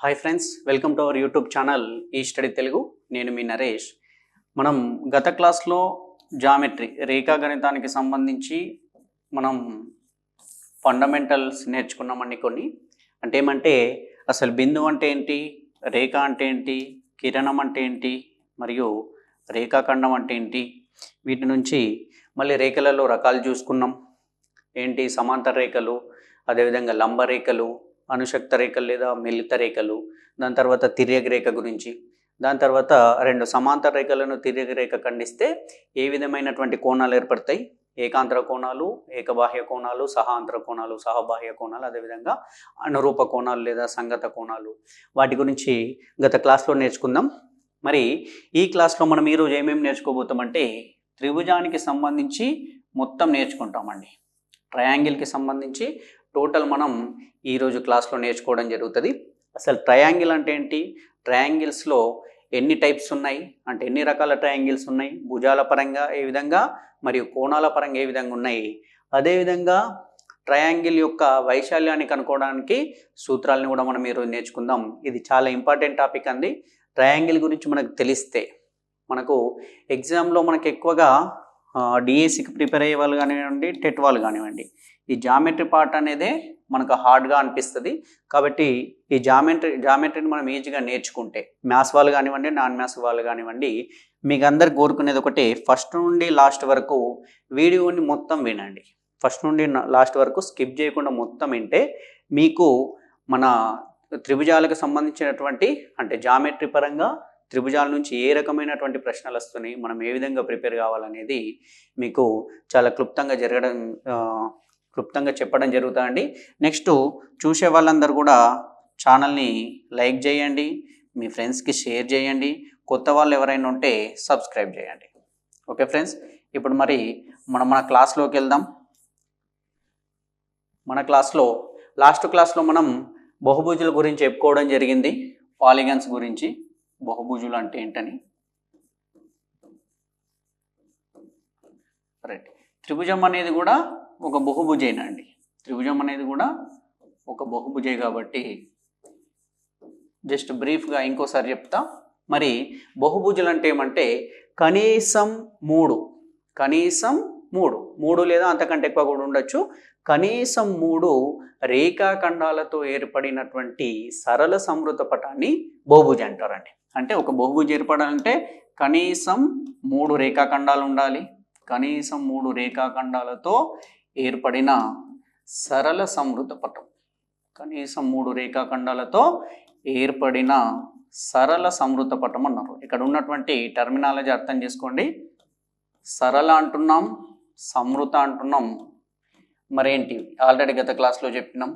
Hi friends, welcome to our YouTube channel ఈ study Telugu. నేను మీ నరేష్. మనం గత క్లాస్లో జామెట్రీ రేఖాగణితానికి సంబంధించి మనం ఫండమెంటల్స్ నేర్చుకున్నామండి. కొన్ని ఏమంటే అసలు బిందువు అంటే ఏంటి, రేఖ అంటే ఏంటి, కిరణం అంటే ఏంటి, మరియు రేఖాఖండం అంటే ఏంటి, వీటి నుంచి మళ్ళీ రేఖలలో రకాలు చూసుకున్నాం. ఏంటి సమాంతర రేఖలు, అదేవిధంగా లంబ రేఖలు, అనుశక్త రేఖలు లేదా మిళిత రేఖలు, దాని తర్వాత తిర్యక రేఖ గురించి, దాని తర్వాత రెండు సమాంతర రేఖలను తిర్యక రేఖ ఖండిస్తే ఏ విధమైనటువంటి కోణాలు ఏర్పడతాయి, ఏకాంతర కోణాలు, ఏకబాహ్య కోణాలు, సహాంతర కోణాలు, సహబాహ్య కోణాలు, అదేవిధంగా అనురూప కోణాలు లేదా సంగత కోణాలు, వాటి గురించి గత క్లాస్లో నేర్చుకుందాం. మరి ఈ క్లాస్లో మనం ఈరోజు ఏమేమి నేర్చుకోబోతామంటే త్రిభుజానికి సంబంధించి మొత్తం నేర్చుకుంటామండి. ట్రయాంగిల్కి సంబంధించి టోటల్ మనం ఈరోజు క్లాస్లో నేర్చుకోవడం జరుగుతుంది. అసలు ట్రయాంగిల్ అంటే ఏంటి, ట్రయాంగిల్స్లో ఎన్ని టైప్స్ ఉన్నాయి, అంటే ఎన్ని రకాల ట్రయాంగిల్స్ ఉన్నాయి, భుజాల పరంగా ఏ విధంగా మరియు కోణాల పరంగా ఏ విధంగా ఉన్నాయి, అదేవిధంగా ట్రయాంగిల్ యొక్క వైశాల్యాన్ని కనుక్కోవడానికి సూత్రాలను కూడా మనం ఈరోజు నేర్చుకుందాం. ఇది చాలా ఇంపార్టెంట్ టాపిక్ అండి. ట్రయాంగిల్ గురించి మనకు తెలిస్తే మనకు ఎగ్జామ్లో మనకు ఎక్కువగా డిఎస్సికి ప్రిపేర్ అయ్యే వాళ్ళు కానివ్వండి, టెట్ వాళ్ళు కానివ్వండి, ఈ జామెట్రీ పార్ట్ అనేదే మనకు హార్డ్గా అనిపిస్తుంది. కాబట్టి ఈ జామెట్రీని మనం ఈజీగా నేర్చుకుంటే మ్యాథ్స్ వాళ్ళు కానివ్వండి, నాన్ మ్యాథ్స్ వాళ్ళు కానివ్వండి, మీకు అందరు కోరుకునేది ఒకటే, ఫస్ట్ నుండి లాస్ట్ వరకు వీడియోని మొత్తం వినండి. ఫస్ట్ నుండి లాస్ట్ వరకు స్కిప్ చేయకుండా మొత్తం వింటే మీకు మన త్రిభుజాలకు సంబంధించినటువంటి అంటే జామెట్రీ పరంగా త్రిభుజాల నుంచి ఏ రకమైనటువంటి ప్రశ్నలు వస్తున్నాయి, మనం ఏ విధంగా ప్రిపేర్ కావాలనేది మీకు చాలా క్లుప్తంగా చెప్పడం జరుగుతుందండి. నెక్స్ట్ చూసే వాళ్ళందరూ కూడా ఛానల్ని లైక్ చేయండి, మీ ఫ్రెండ్స్కి షేర్ చేయండి, కొత్త వాళ్ళు ఎవరైనా ఉంటే సబ్స్క్రైబ్ చేయండి. ఓకే ఫ్రెండ్స్, ఇప్పుడు మరి మన క్లాస్లోకి వెళ్దాం. మన క్లాస్లో లాస్ట్ క్లాస్లో మనం బహుభుజుల గురించి చెప్పుకోవడం జరిగింది, పాలిగన్స్ గురించి, బహుభుజులు అంటే ఏంటని. రైట్, త్రిభుజం అనేది కూడా ఒక బహుభుజేనండి. త్రిభుజం అనేది కూడా ఒక బహుభుజే కాబట్టి జస్ట్ బ్రీఫ్గా ఇంకోసారి చెప్తా. మరి బహుభుజులు అంటే ఏమంటే కనీసం మూడు లేదా అంతకంటే ఎక్కువ కూడా ఉండొచ్చు, కనీసం 3 రేఖాఖండాలతో ఏర్పడినటువంటి సరళ సంవృత పటాన్ని బహుభుజ అంటారండి. అంటే ఒక బహుభుజ ఏర్పడాలంటే కనీసం 3 రేఖాఖండాలు ఉండాలి. కనీసం 3 రేఖాఖండాలతో ఏర్పడిన సరళ సంవృత పటం, కనీసం 3 రేఖాఖండాలతో ఏర్పడిన సరళ సంవృత పటం అన్నారు. ఇక్కడ ఉన్నటువంటి టర్మినాలజీ అర్థం చేసుకోండి. సరళ అంటున్నాం, సంవృత అంటున్నాం, మరేంటి ఆల్రెడీ గత క్లాస్లో చెప్పినాం.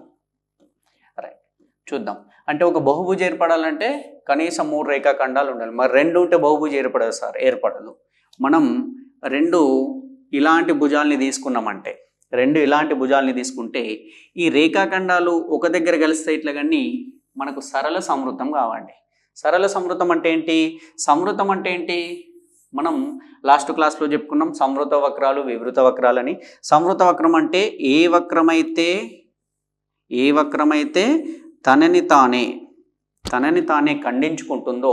రైట్, చూద్దాం. అంటే ఒక బహుభుజ ఏర్పడాలంటే కనీసం 3 రేఖాఖండాలు ఉండాలి. మరి 2 ఉంటే బహుభుజ ఏర్పడదు సార్, ఏర్పడదు. మనం 2 ఇలాంటి భుజాల్ని తీసుకున్నామంటే, 2 ఇలాంటి భుజాల్ని తీసుకుంటే ఈ రేఖాఖండాలు ఒక దగ్గర కలిస్తే ఇట్లా కానీ మనకు సరళ సంవృతం కావండి. సరళ సంవృతం అంటే ఏంటి, సంవృతం అంటే ఏంటి, మనం లాస్ట్ క్లాస్లో చెప్పుకున్నాం సంవృత వక్రాలు, వివృత వక్రాలని. సంవృత వక్రం అంటే ఏ వక్రమైతే తనని తానే ఖండించుకుంటుందో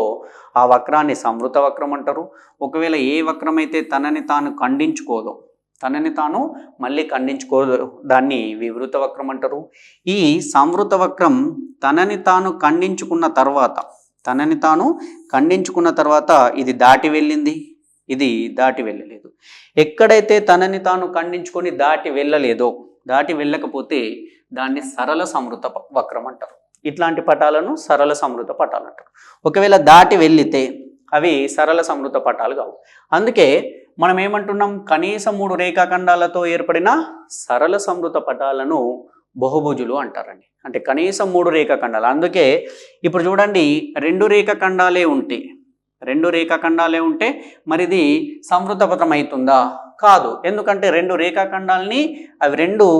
ఆ వక్రాన్ని సంవృత వక్రం అంటారు. ఒకవేళ ఏ వక్రమైతే తనని తాను ఖండించుకోదో, తనని తాను మళ్ళీ ఖండించుకోదు, దాన్ని వివృత వక్రం అంటారు. ఈ సంవృత వక్రం తనని తాను ఖండించుకున్న తర్వాత ఇది దాటి వెళ్ళింది, ఇది దాటి వెళ్ళలేదు. ఎక్కడైతే తనని తాను ఖండించుకొని దాటి వెళ్ళకపోతే దాన్ని సరళ సంవృత వక్రం అంటారు. ఇట్లాంటి పటాలను సరళ సంవృత పటాలు అంటారు. ఒకవేళ దాటి వెళ్ళితే అవి సరళ సంవృత పటాలు కావు. అందుకే మనం ఏమంటున్నాం, కనీసం 3 రేఖాఖండాలతో ఏర్పడిన సరళ సంవృత పటాలను బహుభుజులు అంటారండి. అంటే కనీసం 3 రేఖాఖండాలు. అందుకే ఇప్పుడు చూడండి, 2 రేఖాఖండాలే ఉంటే మరి ఇది సంవృత పటం అవుతుందా? కాదు. ఎందుకంటే 2 రేఖాఖండాలని అవి 2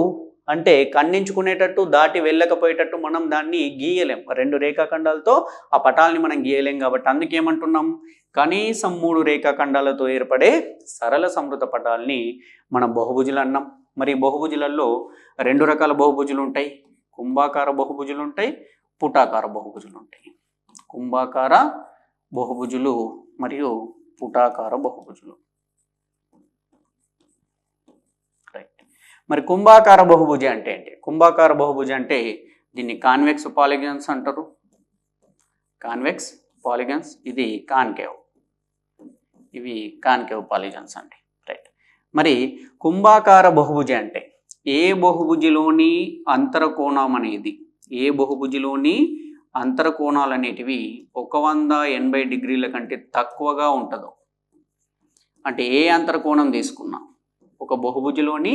అంటే ఖండించుకునేటట్టు దాటి వెళ్ళకపోయేటట్టు మనం దాన్ని గీయలేం. 2 రేఖాఖండాలతో ఆ పటాలని మనం గీయలేం. కాబట్టి అందుకేమంటున్నాం, కనీసం 3 రేఖాఖండాలతో ఏర్పడే సరళ సంవృత పటాలని మనం బహుభుజులు అన్నాం. మరి బహుభుజులలో 2 రకాల బహుభుజులు ఉంటాయి, కుంభాకార బహుభుజులు ఉంటాయి, పుటాకార బహుభుజులు ఉంటాయి. కుంభాకార బహుభుజులు మరియు పుటాకార బహుభుజులు. రైట్. మరి కుంభాకార బహుభుజి అంటే ఏంటి? కుంభాకార బహుభుజి అంటే దీన్ని కాన్వెక్స్ పాలిగన్స్ అంటారు. కాన్వెక్స్ పాలిగన్స్, ఇది కాన్కేవ్, ఇవి కాన్కేవ్ పాలిగన్స్ అండి. రైట్. మరి కుంభాకార బహుభుజి అంటే ఏ బహుభుజిలోని అంతరకోణం అనేది, ఏ బహుభుజిలోని అంతరకోణాలు అనేటివి 180 డిగ్రీల కంటే తక్కువగా ఉంటుందో, అంటే ఏ అంతరకోణం తీసుకున్నా, ఒక బహుభుజిలోని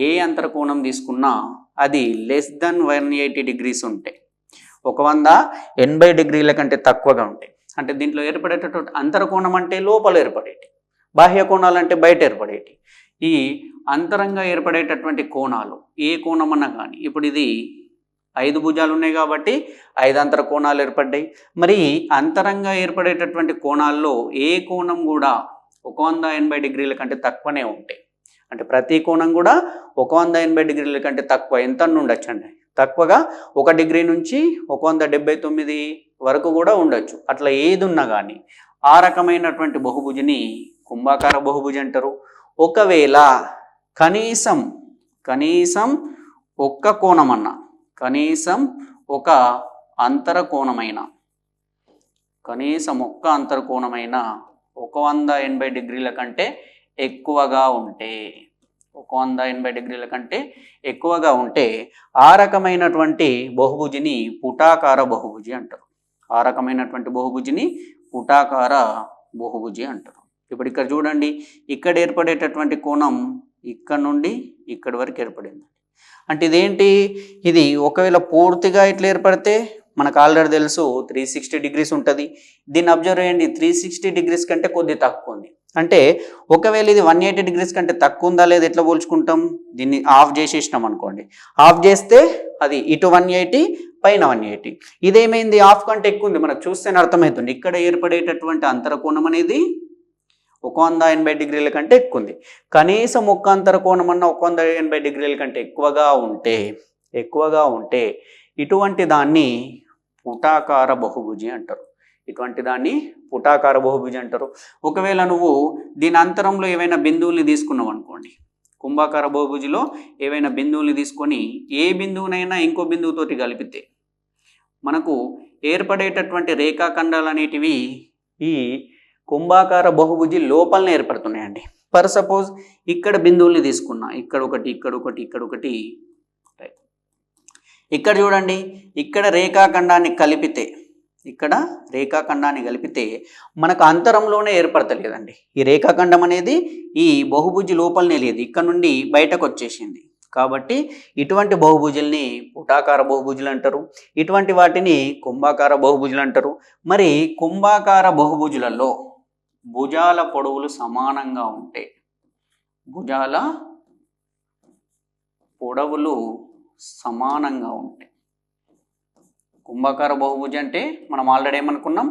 ఏ అంతరకోణం తీసుకున్నా అది లెస్ దెన్ 180 డిగ్రీస్ ఉంటాయి, 180 డిగ్రీల కంటే తక్కువగా ఉంటాయి. అంటే దీంట్లో ఏర్పడేటటువంటి అంతరకోణం అంటే లోపల ఏర్పడేటి, బాహ్య కోణాలు అంటే బయట ఏర్పడేటి. ఈ అంతరంగా ఏర్పడేటటువంటి కోణాలు ఏ కోణం అన్నా కానీ, ఇప్పుడు ఇది 5 భుజాలు ఉన్నాయి కాబట్టి 5 అంతర కోణాలు ఏర్పడ్డాయి. మరి అంతరంగా ఏర్పడేటటువంటి కోణాల్లో ఏ కోణం కూడా 180 డిగ్రీల కంటే తక్కువనే ఉంటాయి. అంటే ప్రతి కోణం కూడా 180 డిగ్రీల కంటే తక్కువ ఎంత ఉండొచ్చు అండి, తక్కువగా 1 డిగ్రీ నుంచి 179 వరకు కూడా ఉండొచ్చు. అట్లా ఏది ఉన్నా కానీ ఆ రకమైనటువంటి బహుభుజిని కుంభాకార బహుభుజి అంటారు. ఒకవేళ కనీసం ఒక్క కోణం అన్నా, కనీసం ఒక అంతర కోణమైన, కనీసం ఒక్క అంతర కోణమైన 180 డిగ్రీల కంటే ఎక్కువగా ఉంటే, 180 డిగ్రీల కంటే ఎక్కువగా ఉంటే ఆ రకమైనటువంటి బహుభుజిని పుటాకార బహుభుజి అంటారు. ఆ రకమైనటువంటి బహుభుజిని పుటాకార బహుభుజి అంటారు. ఇప్పుడు ఇక్కడ చూడండి, ఇక్కడ ఏర్పడేటటువంటి కోణం ఇక్కడ నుండి ఇక్కడి వరకు ఏర్పడింది. అంటే ఇదేంటి, ఇది ఒకవేళ పూర్తిగా ఇట్లా ఏర్పడితే మనకు ఆల్రెడీ తెలుసు 360 డిగ్రీస్ ఉంటుంది. దీన్ని అబ్జర్వ్ చేయండి, 360 డిగ్రీస్ కంటే కొద్ది తక్కువ ఉంది. అంటే ఒకవేళ ఇది 180 డిగ్రీస్ కంటే తక్కువ ఉందా లేదా ఎట్లా పోల్చుకుంటాం, దీన్ని ఆఫ్ చేసేసినాం అనుకోండి, ఆఫ్ చేస్తే అది ఇటు 180 పైన 180, ఇదేమైంది ఆఫ్ కంటే ఎక్కువ ఉంది. మనకు చూస్తేనే అర్థమవుతుంది, ఇక్కడ ఏర్పడేటటువంటి అంతరకోణం అనేది 180 డిగ్రీల కంటే ఎక్కువ ఉంది. కనీసం ఒక్క అంతర కోణం అన్న 180 డిగ్రీల కంటే ఎక్కువగా ఉంటే ఇటువంటి దాన్ని పుటాకార బహుభుజి అంటారు. ఇటువంటి దాన్ని పుటాకార బహుభుజి అంటారు. ఒకవేళ నువ్వు దీని అంతరంలో ఏవైనా బిందువుల్ని తీసుకున్నావు అనుకోండి, కుంభాకార బహుభుజిలో ఏవైనా బిందువుల్ని తీసుకొని ఏ బిందువునైనా ఇంకో బిందువుతోటి కలిపితే మనకు ఏర్పడేటటువంటి రేఖాఖండాలు అనేటివి ఈ కుంభాకార బహుభుజి లోపలనే ఏర్పడుతున్నాయండి. ఫర్ సపోజ్ ఇక్కడ బిందువుల్ని తీసుకున్నా, ఇక్కడ ఒకటి, ఇక్కడ ఒకటి, ఇక్కడ ఒకటి. ఇక్కడ చూడండి, ఇక్కడ రేఖాఖండాన్ని కలిపితే మనకు అంతరంలోనే ఏర్పడతలేదండి. ఈ రేఖాఖండం అనేది ఈ బహుభుజి లోపలనే లేదు, ఇక్కడ నుండి బయటకు వచ్చేసింది. కాబట్టి ఇటువంటి బహుభుజుల్ని పుటాకార బహుభుజులు అంటారు. ఇటువంటి వాటిని కుంభాకార బహుభుజులు అంటారు. మరి కుంభాకార బహుభుజులలో భుజాల పొడవులు సమానంగా ఉంటే, భుజాల పొడవులు సమానంగా ఉంటాయి. కుంభాకార బహుభుజి అంటే మనం ఆల్రెడీ ఏమనుకున్నాం,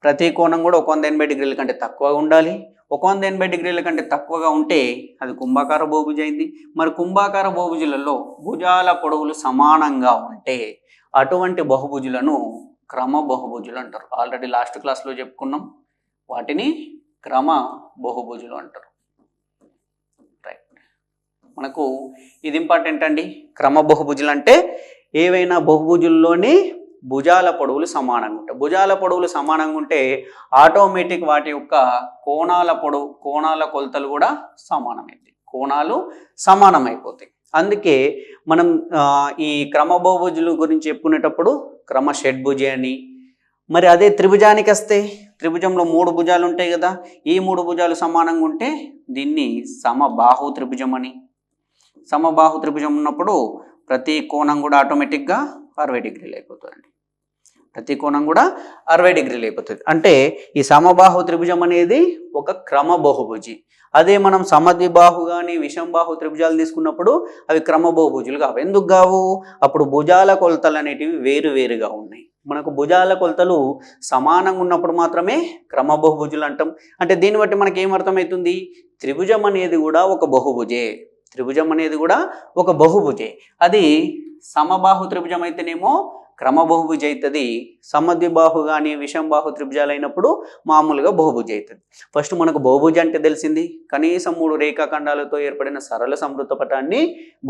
ప్రతి కోణం కూడా 180 డిగ్రీల కంటే తక్కువగా ఉండాలి. 180 డిగ్రీల కంటే తక్కువగా ఉంటే అది కుంభాకార బహుభుజి అయింది. మరి కుంభాకార బహుభుజులలో భుజాల పొడవులు సమానంగా ఉంటే అటువంటి బహుభుజులను క్రమ బహుభుజులు అంటారు. ఆల్రెడీ లాస్ట్ క్లాస్లో చెప్పుకున్నాం, వాటిని క్రమ బహుభుజులు అంటారు. రైట్. మనకు ఇది ఇంపార్టెంట్ అండి. క్రమ బహుభుజులు అంటే ఏవైనా బహుభుజుల్లోని భుజాల పొడవులు సమానంగా ఉంటాయి. భుజాల పొడవులు సమానంగా ఉంటే ఆటోమేటిక్ వాటి యొక్క కోణాల కొలతలు కూడా సమానమైపోతాయి. అందుకే మనం ఈ క్రమ బహుభుజుల గురించి చెప్పుకునేటప్పుడు క్రమ షడ్భుజి అని, మరి అదే త్రిభుజానికి వస్తే త్రిభుజంలో 3 భుజాలు ఉంటాయి కదా, ఈ 3 భుజాలు సమానంగా ఉంటే దీన్ని సమబాహు త్రిభుజం అని. సమబాహు త్రిభుజం ఉన్నప్పుడు ప్రతి కోణం కూడా ఆటోమేటిక్గా 60 డిగ్రీలు అయిపోతుందండి. ప్రతి కోణం కూడా 60 డిగ్రీలు అయిపోతుంది. అంటే ఈ సమబాహు త్రిభుజం అనేది ఒక క్రమ బహుభుజి. అదే మనం సమద్విబాహు కానీ విషంబాహు త్రిభుజాలు తీసుకున్నప్పుడు అవి క్రమ బహుభుజులు కావు. ఎందుకు కావు? అప్పుడు భుజాల కొలతలు అనేటివి వేరువేరుగా ఉన్నాయి. మనకు భుజాల కొలతలు సమానంగా ఉన్నప్పుడు మాత్రమే క్రమ బహుభుజులు అంటాం. అంటే దీన్ని బట్టి మనకి ఏమర్థమవుతుంది, త్రిభుజం అనేది కూడా ఒక బహుభుజే. అది సమబాహు త్రిభుజం అయితేనేమో క్రమ బహుభుజి అవుతుంది. సమద్విబాహు కానీ విషంబాహు త్రిభుజాలు అయినప్పుడు మామూలుగా బహుభుజి అవుతుంది. ఫస్ట్ మనకు బహుభుజి అంటే తెలిసింది, కనీసం 3 రేఖాఖండాలతో ఏర్పడిన సరళ సమృద్ధ పటాన్ని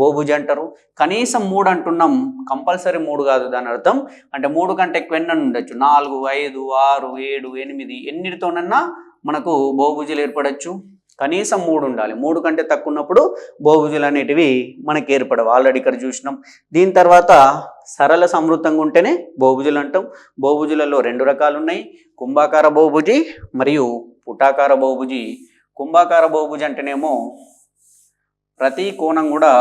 బహుభుజి అంటారు. కనీసం 3 అంటున్నాం, కంపల్సరీ 3 కాదు దాని అర్థం. అంటే 3 కంటే ఎక్కువ ఎన్ని ఉండొచ్చు, 4, 5, 6, 7, 8 ఎన్నిటితోనన్నా మనకు బహుభుజులు ఏర్పడచ్చు. కనీసం 3 ఉండాలి. 3 కంటే తక్కువ ఉన్నప్పుడు బహుభుజులు అనేటివి మనకి ఏర్పడవు. ఆల్రెడీ ఇక్కడ చూసినాం. దీని తర్వాత సరళ సమృద్ధంగా ఉంటేనే బహుభుజులు అంటాం. బహుభుజులలో 2 రకాలు ఉన్నాయి, కుంభాకార బహుభుజి మరియు పుటాకార బహుభుజి. కుంభాకార బహుభుజి అంటేనేమో ప్రతి కోణం కూడా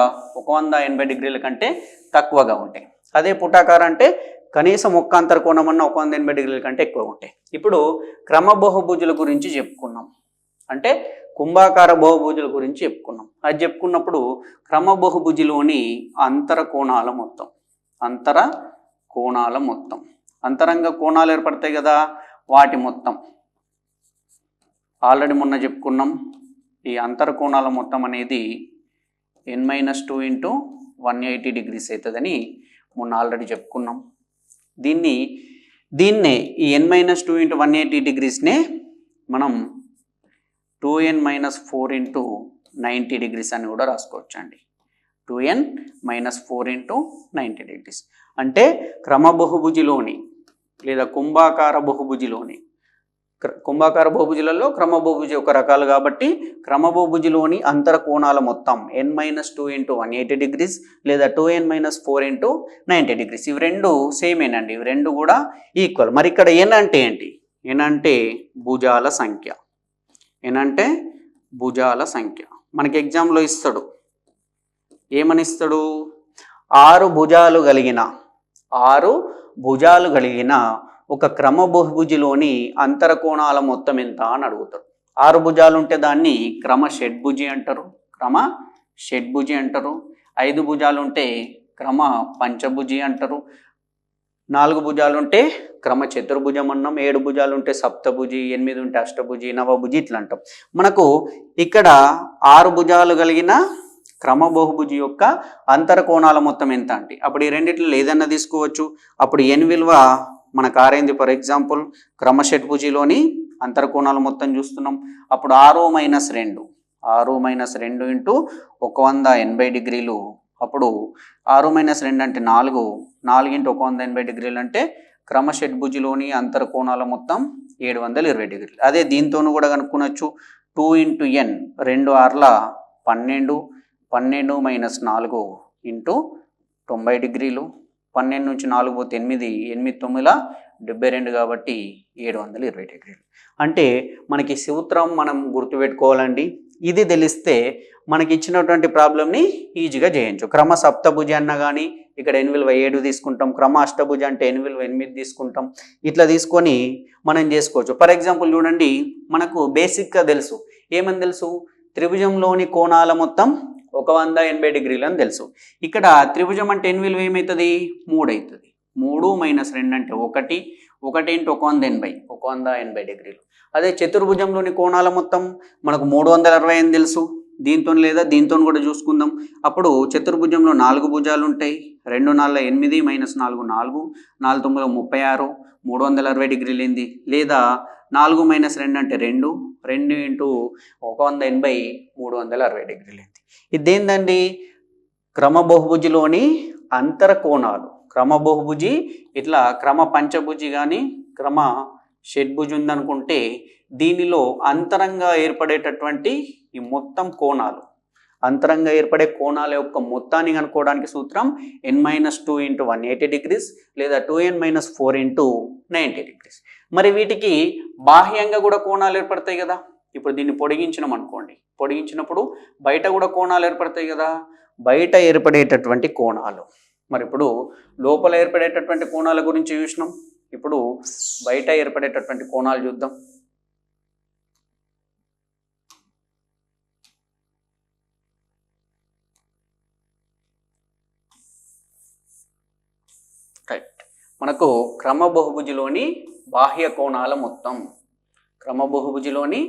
180 డిగ్రీల కంటే తక్కువగా ఉంటాయి. అదే పుటాకార అంటే కనీసం ఒక్క అంతర కోణం అన్న 180 డిగ్రీల కంటే ఎక్కువ ఉంటాయి. ఇప్పుడు క్రమ బహుభుజుల గురించి చెప్పుకున్నాం, అంటే కుంభాకార బహుభుజుల గురించి చెప్పుకున్నాం. అది చెప్పుకున్నప్పుడు క్రమ బహుభుజిలోని అంతర కోణాల మొత్తం అంతరంగ కోణాలు ఏర్పడతాయి కదా, వాటి మొత్తం ఆల్రెడీ మొన్న చెప్పుకున్నాం. ఈ అంతర కోణాల మొత్తం అనేది n-2 × 180 డిగ్రీస్ అవుతుందని మొన్న ఆల్రెడీ చెప్పుకున్నాం. దీన్నే ఈ n-2 × 180 డిగ్రీస్నే మనం 2n-4 × 90 డిగ్రీస్ అని కూడా రాసుకోవచ్చు అండి. 2n-4 × 90 డిగ్రీస్ అంటే క్రమ బహుభుజిలోని లేదా కుంభాకార బహుభుజులలో క్రమ బహుభుజి ఒక రకాలు కాబట్టి క్రమ బహుభుజిలోని అంతర కోణాల మొత్తం n-2 × 180 డిగ్రీస్ లేదా 2n-4 × 90 డిగ్రీస్. ఇవి రెండు సేమేనండి, ఇవి రెండు కూడా ఈక్వల్. మరి ఇక్కడ n అంటే ఏంటి? n అంటే భుజాల సంఖ్య. n అంటే భుజాల సంఖ్య. మనకి ఎగ్జామ్లో ఇస్తాడు, ఏమని ఇస్తాడు? 6 భుజాలు కలిగిన ఒక క్రమ బహుభుజిలోని అంతర కోణాల మొత్తం ఎంత అని అడుగుతాడు. 6 భుజాలు ఉంటే దాన్ని క్రమ షడ్భుజి అంటారు. 5 భుజాలు ఉంటే క్రమ పంచభుజి అంటారు. 4 భుజాలు ఉంటే క్రమ చతుర్భుజం అన్నాం. 7 భుజాలు ఉంటే సప్తభుజి, 8 ఉంటే అష్టభుజి, నవభుజి ఇట్లా అంటాం. మనకు ఇక్కడ 6 భుజాలు కలిగిన క్రమ బహుభుజి యొక్క అంతర కోణాల మొత్తం ఎంత అంటే అప్పుడు ఈ రెండిట్లో ఏదన్నా తీసుకోవచ్చు. అప్పుడు n విలువ మనకు ఆరైంది. ఫర్ ఎగ్జాంపుల్ క్రమ షడ్భుజిలోని అంతర కోణాల మొత్తం చూస్తున్నాం. అప్పుడు 6 - 2 × 180 డిగ్రీలు. అప్పుడు 6 - 2 అంటే 4 × 180 డిగ్రీలు అంటే క్రమ షడ్భుజిలోని అంతర కోణాల మొత్తం 720 డిగ్రీలు. అదే దీంతోనూ కూడా కనుక్కోవచ్చు. 2 × n 2 × 6 12 - 4 × 90 డిగ్రీలు. 12 నుంచి 4 పోతే 8 9 72 కాబట్టి 720 డిగ్రీలు. అంటే మనకి సూత్రం మనం గుర్తుపెట్టుకోవాలండి. ఇది తెలిస్తే మనకి ఇచ్చినటువంటి ప్రాబ్లంని ఈజీగా చేయొచ్చు. క్రమ సప్తభుజ అన్న కానీ ఇక్కడ n విలువ 7 తీసుకుంటాం. క్రమ అష్టభుజ అంటే n విలువ 8 తీసుకుంటాం. ఇట్లా తీసుకొని మనం చేసుకోవచ్చు. ఫర్ ఎగ్జాంపుల్ చూడండి, మనకు బేసిక్గా తెలుసు, ఏమని తెలుసు? త్రిభుజంలోని కోణాల మొత్తం 180 డిగ్రీలు అని తెలుసు. ఇక్కడ త్రిభుజం అంటే n విలువ ఏమవుతుంది? 3 అవుతుంది. 3 - 2 అంటే 1 × 180 డిగ్రీలు. అదే చతుర్భుజంలోని కోణాల మొత్తం మనకు 360 అని తెలుసు. దీంతో లేదా దీంతో కూడా చూసుకుందాం. అప్పుడు చతుర్భుజంలో 4 భుజాలు ఉంటాయి. 2 × 4 8 - 4 4 4 9 36 360 డిగ్రీలు ఏంది? లేదా 4 - 2 అంటే 2 2 × 180 360 డిగ్రీలు ఏంది? ఇదేందండి? క్రమ బహుభుజిలోని అంతర కోణాలు. క్రమ బహుభుజి ఇట్లా క్రమ పంచభుజి కానీ క్రమ షడ్భుజి ఉందనుకుంటే దీనిలో అంతరంగా ఏర్పడేటటువంటి ఈ మొత్తం కోణాలు, అంతరంగా ఏర్పడే కోణాల యొక్క మొత్తాన్ని కనుక్కోవడానికి సూత్రం n-2 × 180 డిగ్రీస్ లేదా 2n-4 × 90 డిగ్రీస్. మరి వీటికి బాహ్యంగా కూడా కోణాలు ఏర్పడతాయి కదా. ఇప్పుడు దీన్ని పొడిగించినాం అనుకోండి, పొడిగించినప్పుడు బయట కూడా కోణాలు ఏర్పడతాయి కదా. బయట ఏర్పడేటటువంటి కోణాలు, మరి ఇప్పుడు లోపల ఏర్పడేటటువంటి కోణాల గురించి చూసినాం. ఇప్పుడు బయట ఏర్పడేటటువంటి కోణాలు చూద్దాం. రైట్, మనకు క్రమ బహుభుజిలోని బాహ్య కోణాల మొత్తం, క్రమ బహుభుజిలోని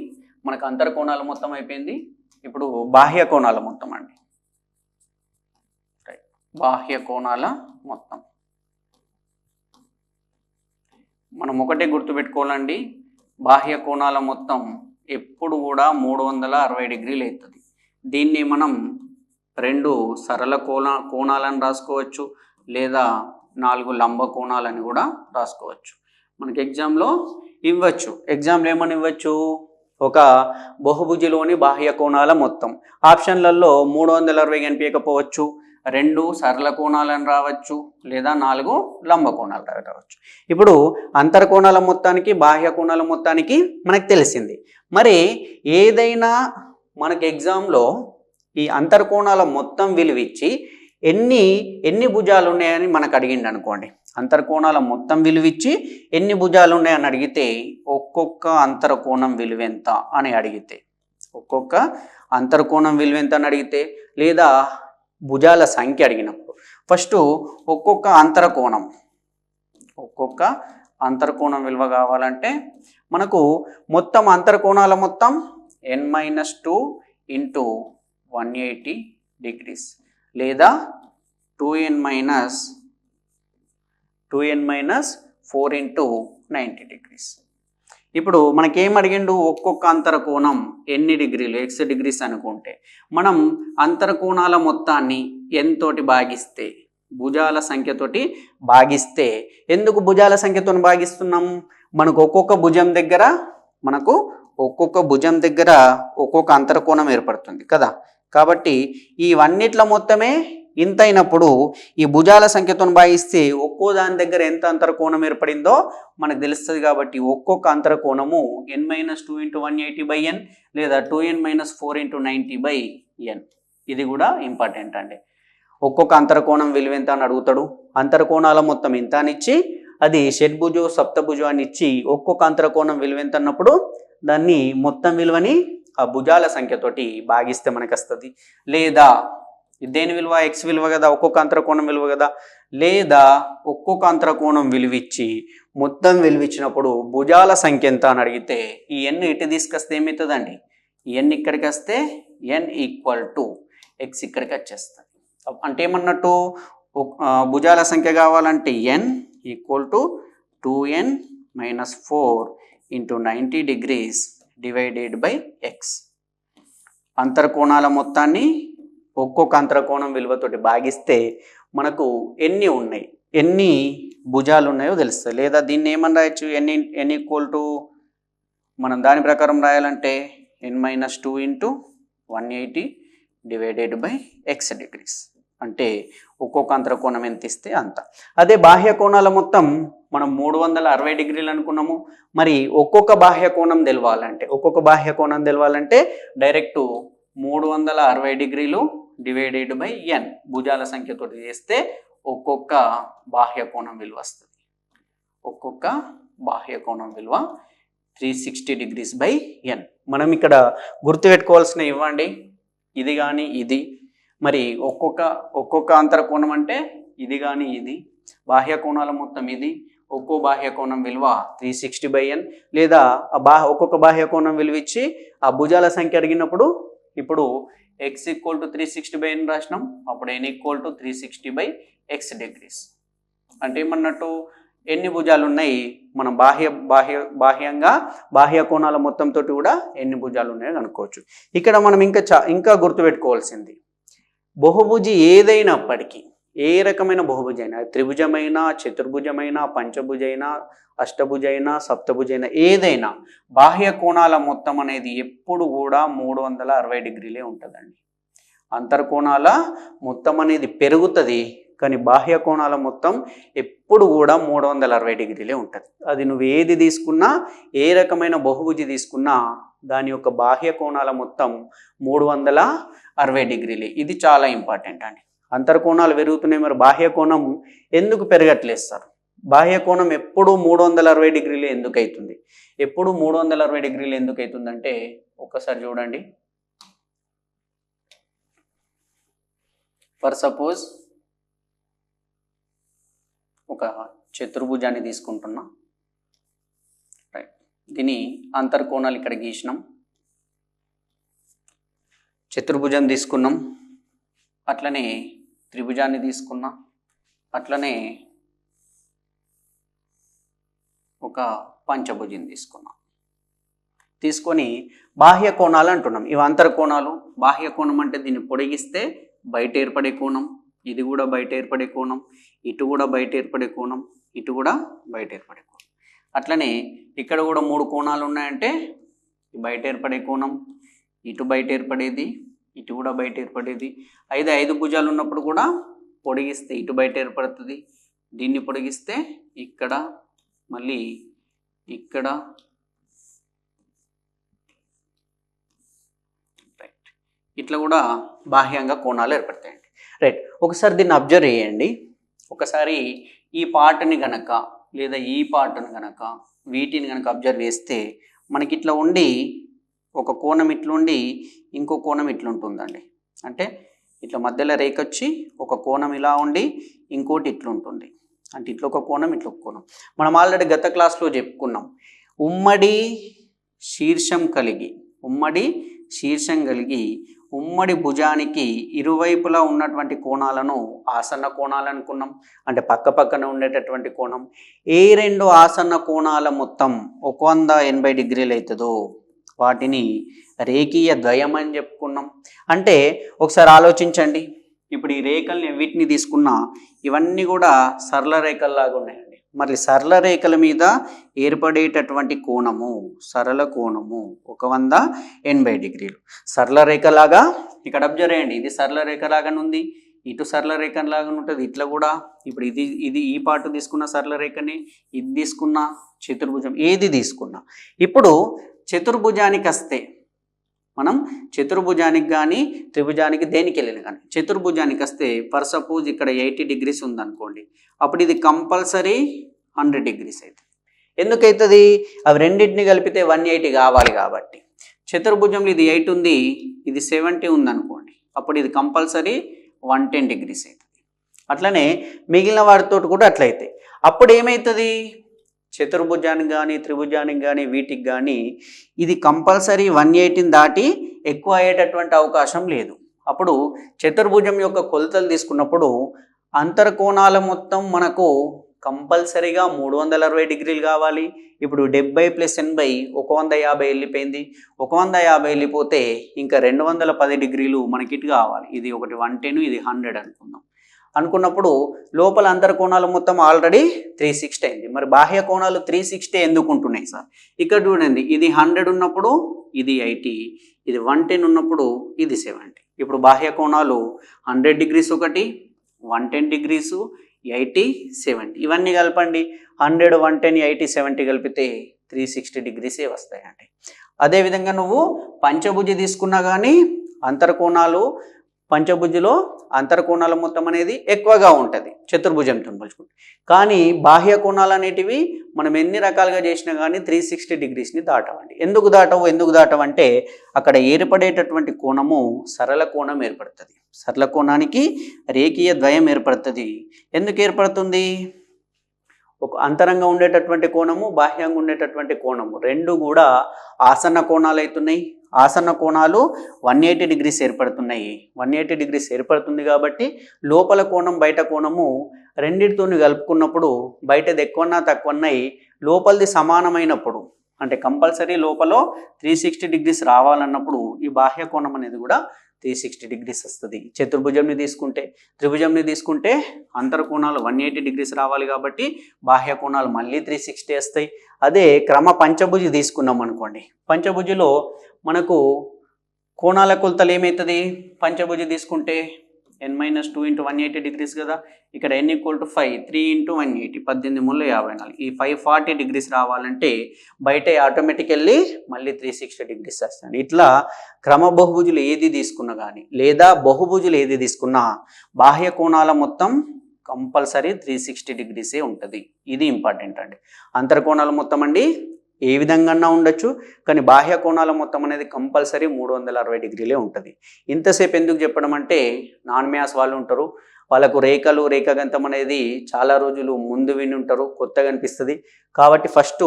మనకు అంతర కోణాల మొత్తం అయిపోయింది. ఇప్పుడు బాహ్య కోణాల మొత్తం అండి. బాహ్య కోణాల మొత్తం. మనం ఒకటే గుర్తుపెట్టుకోవాలండి, బాహ్య కోణాల మొత్తం ఎప్పుడు కూడా 360 డిగ్రీలు అవుతుంది. దీన్ని మనం 2 సరళ కోణాలను రాసుకోవచ్చు, లేదా 4 లంబ కోణాలని కూడా రాసుకోవచ్చు. మనకి ఎగ్జామ్లో ఇవ్వచ్చు. ఎగ్జామ్లో ఏమని ఇవ్వచ్చు? ఒక బహుభుజిలోని బాహ్య కోణాల మొత్తం. ఆప్షన్లలో 360 కనిపించకపోవచ్చు, 2 సరళ కోణాలను రావచ్చు, లేదా 4 లంబ కోణాలు రావచ్చు. ఇప్పుడు అంతర్కోణాల మొత్తానికి బాహ్య కోణాల మొత్తానికి మనకు తెలిసింది. మరి ఏదైనా మనకి ఎగ్జామ్లో ఈ అంతర్కోణాల మొత్తం విలువిచ్చి ఎన్ని భుజాలు ఉన్నాయని మనకు అడిగిండు అనుకోండి. అంతర్కోణాల మొత్తం విలువిచ్చి ఎన్ని భుజాలు ఉన్నాయని అడిగితే ఒక్కొక్క అంతర్కోణం విలువెంత అని అడిగితే, ఒక్కొక్క అంతర్కోణం విలువెంత అని అడిగితే, లేదా భుజాల సంఖ్య అడిగినప్పుడు ఫస్ట్ ఒక్కొక్క అంతర్కోణం విలువ కావాలంటే మనకు మొత్తం అంతర్కోణాల మొత్తం n-2 ఇంటూ 180 డిగ్రీస్, లేదా 2n-4 ఇంటూ 90 డిగ్రీస్. ఇప్పుడు మనకేం అడిగిండు? ఒక్కొక్క అంతర్కోణం ఎన్ని డిగ్రీలు, x డిగ్రీస్ అనుకుంటే మనం అంతర్కోణాల మొత్తాన్ని n తోటి భాగిస్తే, భుజాల సంఖ్యతోటి భాగిస్తే, ఎందుకు భుజాల సంఖ్యతో భాగిస్తున్నాం? మనకు ఒక్కొక్క భుజం దగ్గర ఒక్కొక్క అంతర్కోణం ఏర్పడుతుంది కదా. కాబట్టి ఇవన్నిట్ల మొత్తమే ఇంత అయినప్పుడు ఈ భుజాల సంఖ్యతో భాగిస్తే ఒక్కో దాని దగ్గర ఎంత అంతర్కోణం ఏర్పడిందో మనకు తెలుస్తుంది. కాబట్టి ఒక్కొక్క అంతర్కోణము n-2 ఇంటూ 180/n, లేదా 2n-4 ఇంటూ 90/n. ఇది కూడా ఇంపార్టెంట్ అండి. ఒక్కొక్క అంతర్కోణం విలువ ఎంత అని అడుగుతాడు. అంతర్కోణాల మొత్తం ఇంత అని ఇచ్చి, అది షడ్భుజో సప్తభుజో అని ఇచ్చి ఒక్కొక్క అంతర్కోణం విలువ ఎంత అన్నప్పుడు దాన్ని మొత్తం విలువని ఆ భుజాల సంఖ్యతోటి భాగిస్తే మనకు వస్తుంది. లేదా దేని విలువ? x విలువ కదా, ఒక్కొక్క అంతర్కోణం విలువ కదా. లేదా ఒక్కొక్క అంతర్కోణం విలువిచ్చి మొత్తం విలువిచ్చినప్పుడు భుజాల సంఖ్య ఎంత అని అడిగితే ఈ n ఇటు తీసుకొస్తే ఏమవుతుందండి? ఈ n ఇక్కడికి వస్తే n = x ఇక్కడికి వచ్చేస్తుంది. అంటే ఏమన్నట్టు? భుజాల సంఖ్య కావాలంటే n = 2n-4 into 90 degrees divided by x. అంతర్కోణాల మొత్తాన్ని ఒక్కొక్క అంతర్కోణం విలువతోటి భాగిస్తే మనకు ఎన్ని భుజాలు ఉన్నాయో తెలుస్తుంది. లేదా దీన్ని ఏమని రాయొచ్చు? n మనం దాని ప్రకారం రాయాలంటే n-2 into 180 divided by x degrees. అంటే ఒక్కొక్క అంతర్కోణం ఎంత ఇస్తే అంత. అదే బాహ్య కోణాల మొత్తం మనం 360 డిగ్రీలు అనుకున్నాము. మరి ఒక్కొక్క బాహ్య కోణం తెలవాలంటే డైరెక్ట్ 360 డిగ్రీలు డివైడెడ్ బై n భుజాల సంఖ్యతో చేస్తే ఒక్కొక్క బాహ్య కోణం విలువ వస్తుంది. ఒక్కొక్క బాహ్య కోణం విలువ 360 డిగ్రీస్ బై n. మనం ఇక్కడ గుర్తుపెట్టుకోవాల్సిన ఇవ్వండి, ఇది కానీ ఇది. మరి ఒక్కొక్క అంతర్కోణం అంటే ఇది కానీ ఇది. బాహ్య కోణాల మొత్తం ఇది. ఒక్కో బాహ్య కోణం విలువ 360/n. లేదా ఒక్కొక్క బాహ్య కోణం విలువ ఇచ్చి ఆ భుజాల సంఖ్య అడిగినప్పుడు ఇప్పుడు x = 360/n రాసినాం. అప్పుడు n = 360/x డిగ్రీస్. అంటే ఏమన్నట్టు? ఎన్ని భుజాలు ఉన్నాయి, మనం బాహ్యంగా బాహ్య కోణాల మొత్తంతో కూడా ఎన్ని భుజాలు ఉన్నాయో కనుక్కోవచ్చు. ఇక్కడ మనం ఇంకా గుర్తుపెట్టుకోవాల్సింది, బహుభుజి ఏదైనప్పటికీ, ఏ రకమైన బహుభుజి అయినా, త్రిభుజమైనా, చతుర్భుజమైనా, పంచభుజైనా, అష్టభుజైనా, సప్తభుజైనా, ఏదైనా బాహ్య కోణాల మొత్తం అనేది ఎప్పుడు కూడా 360 డిగ్రీలే ఉంటుందండి. అంతర్కోణాల మొత్తం అనేది పెరుగుతుంది, కానీ బాహ్య కోణాల మొత్తం ఎప్పుడు కూడా 360 డిగ్రీలే ఉంటుంది. అది నువ్వు ఏది తీసుకున్నా, ఏ రకమైన బహుభుజి తీసుకున్నా దాని యొక్క బాహ్య కోణాల మొత్తం 360 డిగ్రీలే. ఇది చాలా ఇంపార్టెంట్ అండి. అంతర్కోణాలు పెరుగుతున్నాయి, మరి బాహ్య కోణం ఎందుకు పెరగట్లేదు సార్? బాహ్య కోణం ఎప్పుడు 360 డిగ్రీలు ఎందుకు అవుతుంది? ఎప్పుడు 360 డిగ్రీలు ఎందుకు అవుతుందంటే ఒకసారి చూడండి. ఫర్ సపోజ్ ఒక చతుర్భుజాన్ని తీసుకుంటున్నా, రైట్. దీని అంతర్కోణాలు ఇక్కడ గీసినాం. చతుర్భుజం తీసుకున్నాం. అట్లనే త్రిభుజాన్ని తీసుకున్నా, అట్లనే ఒక పంచభుజం తీసుకున్నాం. తీసుకొని బాహ్య కోణాలు అంటున్నాం. ఇవి అంతర కోణాలు. బాహ్య కోణం అంటే దీన్ని పొడిగిస్తే బయట ఏర్పడే కోణం, ఇది కూడా బయట ఏర్పడే కోణం, ఇటు కూడా బయట ఏర్పడే కోణం, ఇటు కూడా బయట ఏర్పడే కోణం. అట్లనే ఇక్కడ కూడా 3 కోణాలు ఉన్నాయంటే బయట ఏర్పడే కోణం, ఇటు బయట ఏర్పడేది, ఇటు కూడా బయట ఏర్పడేది. 5 భుజాలు ఉన్నప్పుడు కూడా పొడిగిస్తే ఇటు బయట ఏర్పడుతుంది, దీన్ని పొడిగిస్తే ఇక్కడ, మళ్ళీ ఇక్కడ, రైట్, ఇట్లా కూడా బాహ్యంగా కోణాలు ఏర్పడతాయండి. రైట్, ఒకసారి దీన్ని అబ్జర్వ్ చేయండి. ఒకసారి ఈ పార్ట్ని గనక లేదా ఈ పార్ట్ని గనక వీటిని గనక అబ్జర్వ్ చేస్తే మనకి ఇట్లా ఉండి ఒక కోణం ఇట్లుండి ఇంకో కోణం ఇట్లుంటుందండి. అంటే ఇట్లా మధ్యలో రేఖ వచ్చి ఒక కోణం ఇలా ఉండి ఇంకోటి ఇట్లుంటుంది. అంటే ఇట్లా ఒక కోణం, ఇట్లా ఒక కోణం. మనం ఆల్రెడీ గత క్లాస్లో చెప్పుకున్నాం. ఉమ్మడి శీర్షం కలిగి ఉమ్మడి భుజానికి ఇరువైపులా ఉన్నటువంటి కోణాలను ఆసన్న కోణాలు అనుకున్నాం. అంటే పక్క పక్కన ఉండేటటువంటి కోణం. ఏ 2 ఆసన్న కోణాల మొత్తం 180 డిగ్రీలు అవుతుందో వాటిని రేఖీయ ద్వయం అని చెప్పుకున్నాం. అంటే ఒకసారి ఆలోచించండి. ఇప్పుడు ఈ రేఖల్ని వీటిని తీసుకున్నా ఇవన్నీ కూడా సరళ రేఖల్లాగా ఉన్నాయండి. మరి సరళ రేఖల మీద ఏర్పడేటటువంటి కోణము సరళ కోణము 180 డిగ్రీలు. సరళ రేఖలాగా ఇక్కడ అబ్జర్వ్ చేయండి. ఇది సరళ రేఖలాగానే ఉంది, ఇటు సరళ రేఖలాగా ఉంటుంది, ఇట్లా కూడా. ఇప్పుడు ఇది ఈ పార్ట్ తీసుకున్న సరళ రేఖని, ఇది తీసుకున్న చతుర్భుజం, ఏది తీసుకున్నా. ఇప్పుడు చతుర్భుజానికి వస్తే మనం చతుర్భుజానికి కానీ త్రిభుజానికి దేనికి వెళ్ళిన కానీ చతుర్భుజానికి వస్తే ఫర్ సపోజ్ ఇక్కడ 80 డిగ్రీస్ ఉందనుకోండి, అప్పుడు ఇది కంపల్సరీ 100 డిగ్రీస్ అవుతుంది. ఎందుకైతుంది? అవి రెండింటిని కలిపితే 180 కావాలి కాబట్టి. చతుర్భుజంలో ఇది 8 ఉంది, ఇది 70 ఉందనుకోండి, అప్పుడు ఇది కంపల్సరీ 110 డిగ్రీస్ అవుతుంది. అట్లనే మిగిలిన వాటితో కూడా అట్లయితే అప్పుడు ఏమవుతుంది? చతుర్భుజానికి కానీ త్రిభుజానికి కానీ వీటికి కానీ ఇది కంపల్సరీ 180 దాటి ఎక్కువ అయ్యేటటువంటి అవకాశం లేదు. అప్పుడు చతుర్భుజం యొక్క కొలతలు తీసుకున్నప్పుడు అంతర కోణాల మొత్తం మనకు కంపల్సరీగా 360 డిగ్రీలు కావాలి. ఇప్పుడు 70 + 80 150 వెళ్ళిపోయింది. 150 వెళ్ళిపోతే ఇంకా 210 డిగ్రీలు మనకి ఇటు కావాలి. ఇది ఒకటి 110, ఇది 100 అనుకున్నప్పుడు లోపల అంతర కోణాలు మొత్తం ఆల్రెడీ 360 అయింది. మరి బాహ్య కోణాలు 360 ఎందుకు ఉంటున్నాయి సార్? ఇక్కడ చూడండి, ఇది 100 ఉన్నప్పుడు ఇది 80, ఇది 110 ఉన్నప్పుడు ఇది 70. ఇప్పుడు బాహ్య కోణాలు 100 డిగ్రీస్ ఒకటి, 110 డిగ్రీస్, 80, 70 ఇవన్నీ కలపండి. 100, 110, 80, 70 కలిపితే 360 డిగ్రీసే వస్తాయండి. అదేవిధంగా నువ్వు పంచభుజి తీసుకున్నా కానీ అంతర కోణాలు పంచభుజిలో అంతర కోణాల మొత్తం అనేది ఎక్కువగా ఉంటుంది చతుర్భుజంతో పోల్చుకుంటే. కానీ బాహ్య కోణాలు అనేటివి మనం ఎన్ని రకాలుగా చేసినా కానీ 360 డిగ్రీస్ని దాటవండి. ఎందుకు దాటవంటే అక్కడ ఏర్పడేటటువంటి కోణము సరళ కోణం ఏర్పడుతుంది. సరళ కోణానికి రేఖీయ ద్వయం ఏర్పడుతుంది. ఎందుకు ఏర్పడుతుంది? ఒక అంతరంగా ఉండేటటువంటి కోణము, బాహ్యంగా ఉండేటటువంటి కోణము రెండు కూడా ఆసన్న కోణాలు అవుతున్నాయి. ఆసన్న కోణాలు 180 డిగ్రీస్ ఏర్పడుతున్నాయి. 180 డిగ్రీస్ ఏర్పడుతుంది కాబట్టి లోపల కోణం బయట కోణము రెండింటితో కలుపుకున్నప్పుడు బయటది ఎక్కువన్నా తక్కువన్నాయి, లోపలిది సమానమైనప్పుడు అంటే కంపల్సరీ లోపల 360 డిగ్రీస్ రావాలన్నప్పుడు ఈ బాహ్య కోణం అనేది కూడా 360 డిగ్రీస్ వస్తుంది. చతుర్భుజంని తీసుకుంటే, త్రిభుజంని తీసుకుంటే అంతర కోణాలు 180 డిగ్రీస్ రావాలి కాబట్టి బాహ్య కోణాలు మళ్ళీ 360 వస్తాయి. అదే క్రమ పంచభుజి తీసుకున్నాం అనుకోండి, పంచభుజిలో మనకు కోణాల కొలతలు ఏమవుతుంది? పంచభుజి తీసుకుంటే n-2 × 180 డిగ్రీస్ కదా. ఇక్కడ n = 5, 3 × 180, 18 × 54. ఈ 540 డిగ్రీస్ రావాలంటే బయట ఆటోమేటికల్లీ మళ్ళీ 360 డిగ్రీస్ వస్తుంది. ఇట్లా క్రమ బహుభుజులు ఏది తీసుకున్నా కానీ లేదా బహుభుజులు ఏది తీసుకున్నా బాహ్య కోణాల మొత్తం కంపల్సరీ 360 డిగ్రీసే ఉంటుంది. ఇది ఇంపార్టెంట్ అండి. అంతర కోణాల మొత్తం అండి ఏ విధంగా ఉండొచ్చు, కానీ బాహ్య కోణాల మొత్తం అనేది కంపల్సరీ 360 డిగ్రీలే ఉంటుంది. ఇంతసేపు ఎందుకు చెప్పడం అంటే నాన్ మ్యాథ్స్ వాళ్ళు ఉంటారు, వాళ్ళకు రేఖాగణితం అనేది చాలా రోజులు ముందు విని ఉంటారు, కొత్తగా అనిపిస్తుంది. కాబట్టి ఫస్ట్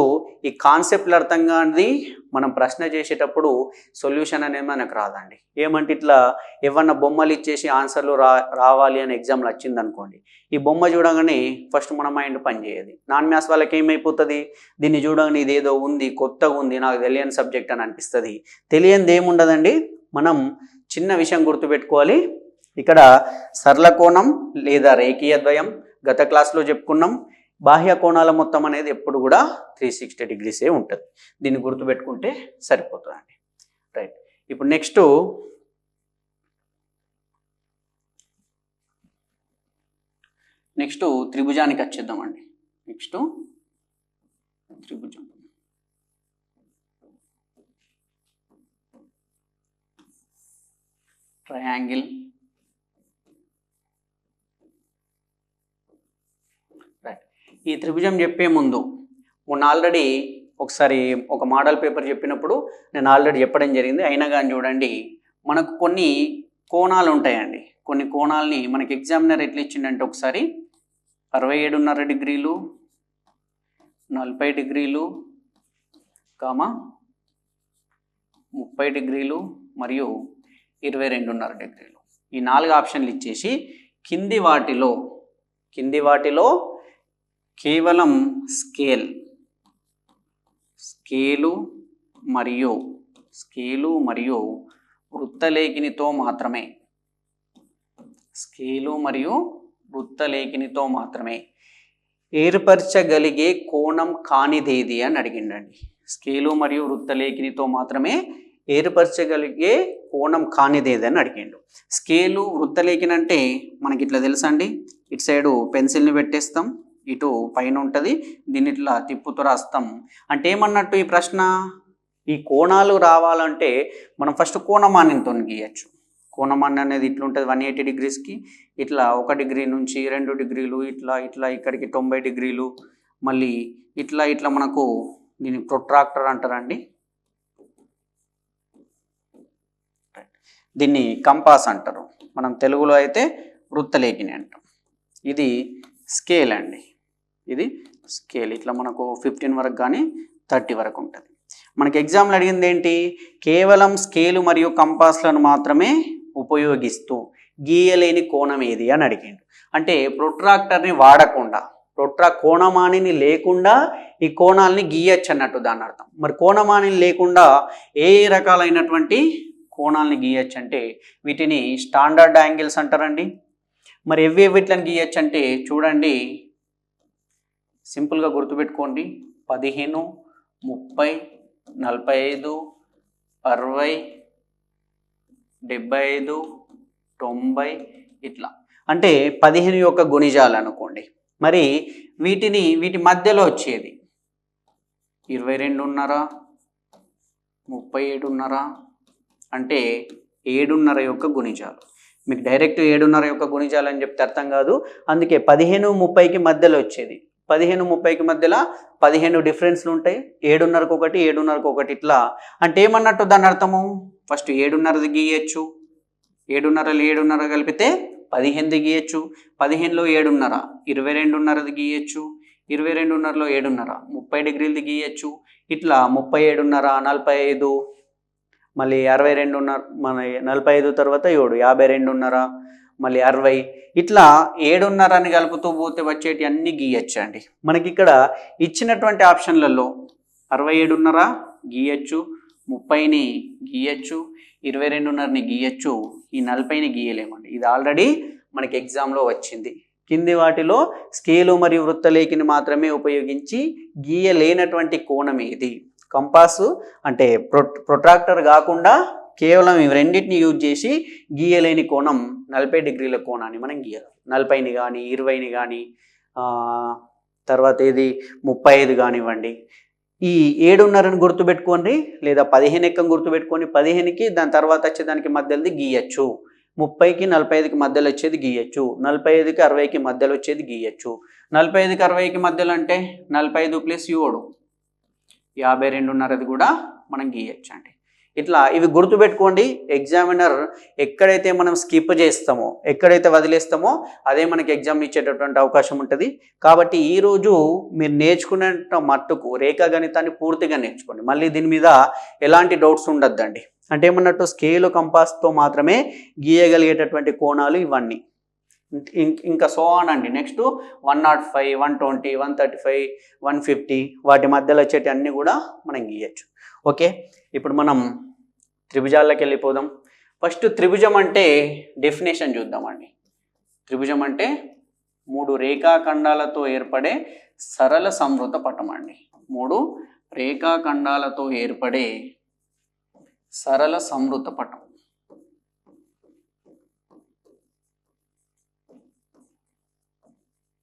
ఈ కాన్సెప్ట్లు అర్థం కానిది మనం ప్రశ్న చేసేటప్పుడు సొల్యూషన్ అనేది మనకు రాదండి. ఏమంటే ఇట్లా ఏమన్నా బొమ్మలు ఇచ్చేసి ఆన్సర్లు రావాలి అని ఎగ్జామ్లో వచ్చింది అనుకోండి, ఈ బొమ్మ చూడగానే ఫస్ట్ మన మైండ్ పనిచేయదు. నాన్ మ్యాథ్స్ వాళ్ళకి ఏమైపోతుంది, దీన్ని చూడగానే ఇదేదో ఉంది, కొత్తగా ఉంది, నాకు తెలియని సబ్జెక్ట్ అని అనిపిస్తుంది. తెలియనిది ఏముండదండి. మనం చిన్న విషయం గుర్తుపెట్టుకోవాలి. ఇక్కడ సరళ కోణం లేదా రేఖీయ ద్వయం గత క్లాస్లో చెప్పుకున్నాం. బాహ్య కోణాల మొత్తం అనేది ఎప్పుడు కూడా 360 డిగ్రీసే ఉంటుంది. దీన్ని గుర్తుపెట్టుకుంటే సరిపోతుందండి. రైట్. ఇప్పుడు నెక్స్ట్ త్రిభుజానికి వచ్చేద్దామండి. నెక్స్ట్ త్రిభుజం. Triangle, right. ఈ త్రిభుజం చెప్పే ముందు ఆల్రెడీ ఒకసారి ఒక మోడల్ పేపర్ చెప్పినప్పుడు నేను ఆల్రెడీ చెప్పడం జరిగింది. అయినా కానీ చూడండి, మనకు కొన్ని కోణాలు ఉంటాయండి. కొన్ని కోణాలని మనకి ఎగ్జామినర్ ఎట్లా ఇచ్చిండంటే ఒకసారి 67.5 డిగ్రీలు, 40 డిగ్రీలు, 30 డిగ్రీలు మరియు 22.5 డిగ్రీలు. ఈ 4 ఆప్షన్లు ఇచ్చేసి కింది వాటిలో కేవలం స్కేలు మరియు వృత్తలేఖినితో మాత్రమే ఏర్పరచగలిగే కోణం కానిదేది అని అడిగిండండి. స్కేలు మరియు వృత్తలేఖినితో మాత్రమే ఏర్పరచగలిగే కోణం కానిదేది అని అడిగిండు. స్కేలు, వృత్తలేఖిని అంటే మనకి ఇట్లా తెలుసండి. ఇటు సైడు పెన్సిల్ని పెట్టేస్తాం, ఇటు పైన ఉంటుంది, దీన్ని ఇట్లా తిప్పుతూ రాస్తాం. అంటే ఏమన్నట్టు ఈ ప్రశ్న, ఈ కోణాలు రావాలంటే మనం ఫస్ట్ కోణమాన్యంతో గీయచ్చు. కోణమాన్యం అనేది ఇట్లుంటుంది 180 డిగ్రీస్కి. ఇట్లా 1 డిగ్రీ నుంచి 2 డిగ్రీలు, ఇట్లా ఇక్కడికి 90 డిగ్రీలు, మళ్ళీ ఇట్లా మనకు దీన్ని ప్రొట్రాక్టర్ అంటారండి. దీన్ని కంపాస్ అంటారు, మనం తెలుగులో అయితే వృత్తలేఖిని అంటాం. ఇది స్కేల్ అండి. ఇది స్కేల్. ఇట్లా మనకు 15 వరకు కానీ 30 వరకు ఉంటుంది. మనకి ఎగ్జామ్లో అడిగింది ఏంటి, కేవలం స్కేలు మరియు కంపాస్లను మాత్రమే ఉపయోగిస్తూ గీయలేని కోణం ఏది అని అడిగిండు. అంటే ప్రొట్రాక్టర్ని వాడకుండా, కోణమానిని లేకుండా ఈ కోణాలని గీయచ్చు అన్నట్టు దాని అర్థం. మరి కోణమానిని లేకుండా ఏ రకాలైనటువంటి కోణాలని గీయచ్చు అంటే వీటిని స్టాండర్డ్ యాంగిల్స్ అంటారండి. మరి వీటిని గీయచ్చు అంటే చూడండి, సింపుల్గా గుర్తుపెట్టుకోండి. 15, 30, 45, 60, 75, 90 ఇట్లా. అంటే 15 యొక్క గుణిజాలు అనుకోండి. మరి వీటి మధ్యలో వచ్చేది 22.5, 37.5 అంటే 7.5 యొక్క గుణిజాలు. మీకు డైరెక్ట్ 7.5 యొక్క గుణిజాలు అని చెప్తే అర్థం కాదు. అందుకే 15, 30కి మధ్యలో వచ్చేది. 15, 30కి మధ్యలో 15 డిఫరెన్స్లు ఉంటాయి. 7.5కి ఒకటి, 7.5కి ఒకటి, ఇట్లా. అంటే ఏమన్నట్టు దాని అర్థము, ఫస్ట్ 7.5ది గీయచ్చు, 7.5లో 7.5 కలిపితే 15ది గీయచ్చు, 15లో 7.5, 22.5ది గీయచ్చు, 22.5లో 7.5, 30 డిగ్రీలది గీయచ్చు. ఇట్లా 37.5, 45, మళ్ళీ 62.5, మన 45 తర్వాత 7, 52.5, మళ్ళీ 60, ఇట్లా 7.5 అని కలుపుతూ పోతే వచ్చేటి అన్ని గీయచ్చు అండి. మనకి ఇక్కడ ఇచ్చినటువంటి ఆప్షన్లలో 67.5 గీయచ్చు, 30ని గీయచ్చు, 22.5ని గీయచ్చు, ఈ 40ని గీయలేమండి. ఇది ఆల్రెడీ మనకి ఎగ్జామ్లో వచ్చింది. కింది వాటిలో స్కేలు మరియు వృత్తలేఖిని మాత్రమే ఉపయోగించి గీయలేనటువంటి కోణం ఏది? కంపాసు అంటే ప్రొట్రాక్టర్ కాకుండా కేవలం ఇవి రెండింటిని యూజ్ చేసి గీయలేని కోణం 40 డిగ్రీల కోణాన్ని మనం గీయాలి. 40ని కానీ 20ని కానీ తర్వాత ఏది 35 కానివ్వండి. ఈ 7.5ని గుర్తుపెట్టుకోండి, లేదా 15 ఎక్కం గుర్తుపెట్టుకొని 15కి దాని తర్వాత వచ్చేదానికి మధ్యలోది గీయచ్చు, 30కి 45కి మధ్యలో వచ్చేది గీయచ్చు, 45కి 60కి మధ్యలో వచ్చేది గీయచ్చు. 45కి 60కి మధ్యలో అంటే 45 + 7 52.5 కూడా మనం గీయచ్చు అండి. ఇట్లా ఇవి గుర్తుపెట్టుకోండి. ఎగ్జామినర్ ఎక్కడైతే మనం స్కిప్ చేస్తామో, ఎక్కడైతే వదిలేస్తామో అదే మనకి ఎగ్జామ్ ఇచ్చేటటువంటి అవకాశం ఉంటుంది. కాబట్టి ఈరోజు మీరు నేర్చుకునేంత మట్టుకు రేఖాగణితాన్ని పూర్తిగా నేర్చుకోండి. మళ్ళీ దీని మీద ఎలాంటి డౌట్స్ ఉండొద్దండి. అంటే ఏమన్నట్టు స్కేలు కంపాస్తో మాత్రమే గీయగలిగేటటువంటి కోణాలు ఇవన్నీ. ఇంకా సో ఆన్ అండి. నెక్స్ట్ 105, 120, 135, 150 వాటి మధ్యలో వచ్చేటి అన్నీ కూడా మనం గీయచ్చు. ఓకే, ఇప్పుడు మనం త్రిభుజాల్లోకి వెళ్ళిపోదాం. ఫస్ట్ త్రిభుజం అంటే డెఫినేషన్ చూద్దామండి. త్రిభుజం అంటే 3 రేఖాఖండాలతో ఏర్పడే సరళ సంవృత పటం అండి. 3 రేఖాఖండాలతో ఏర్పడే సరళ సంవృత పటం.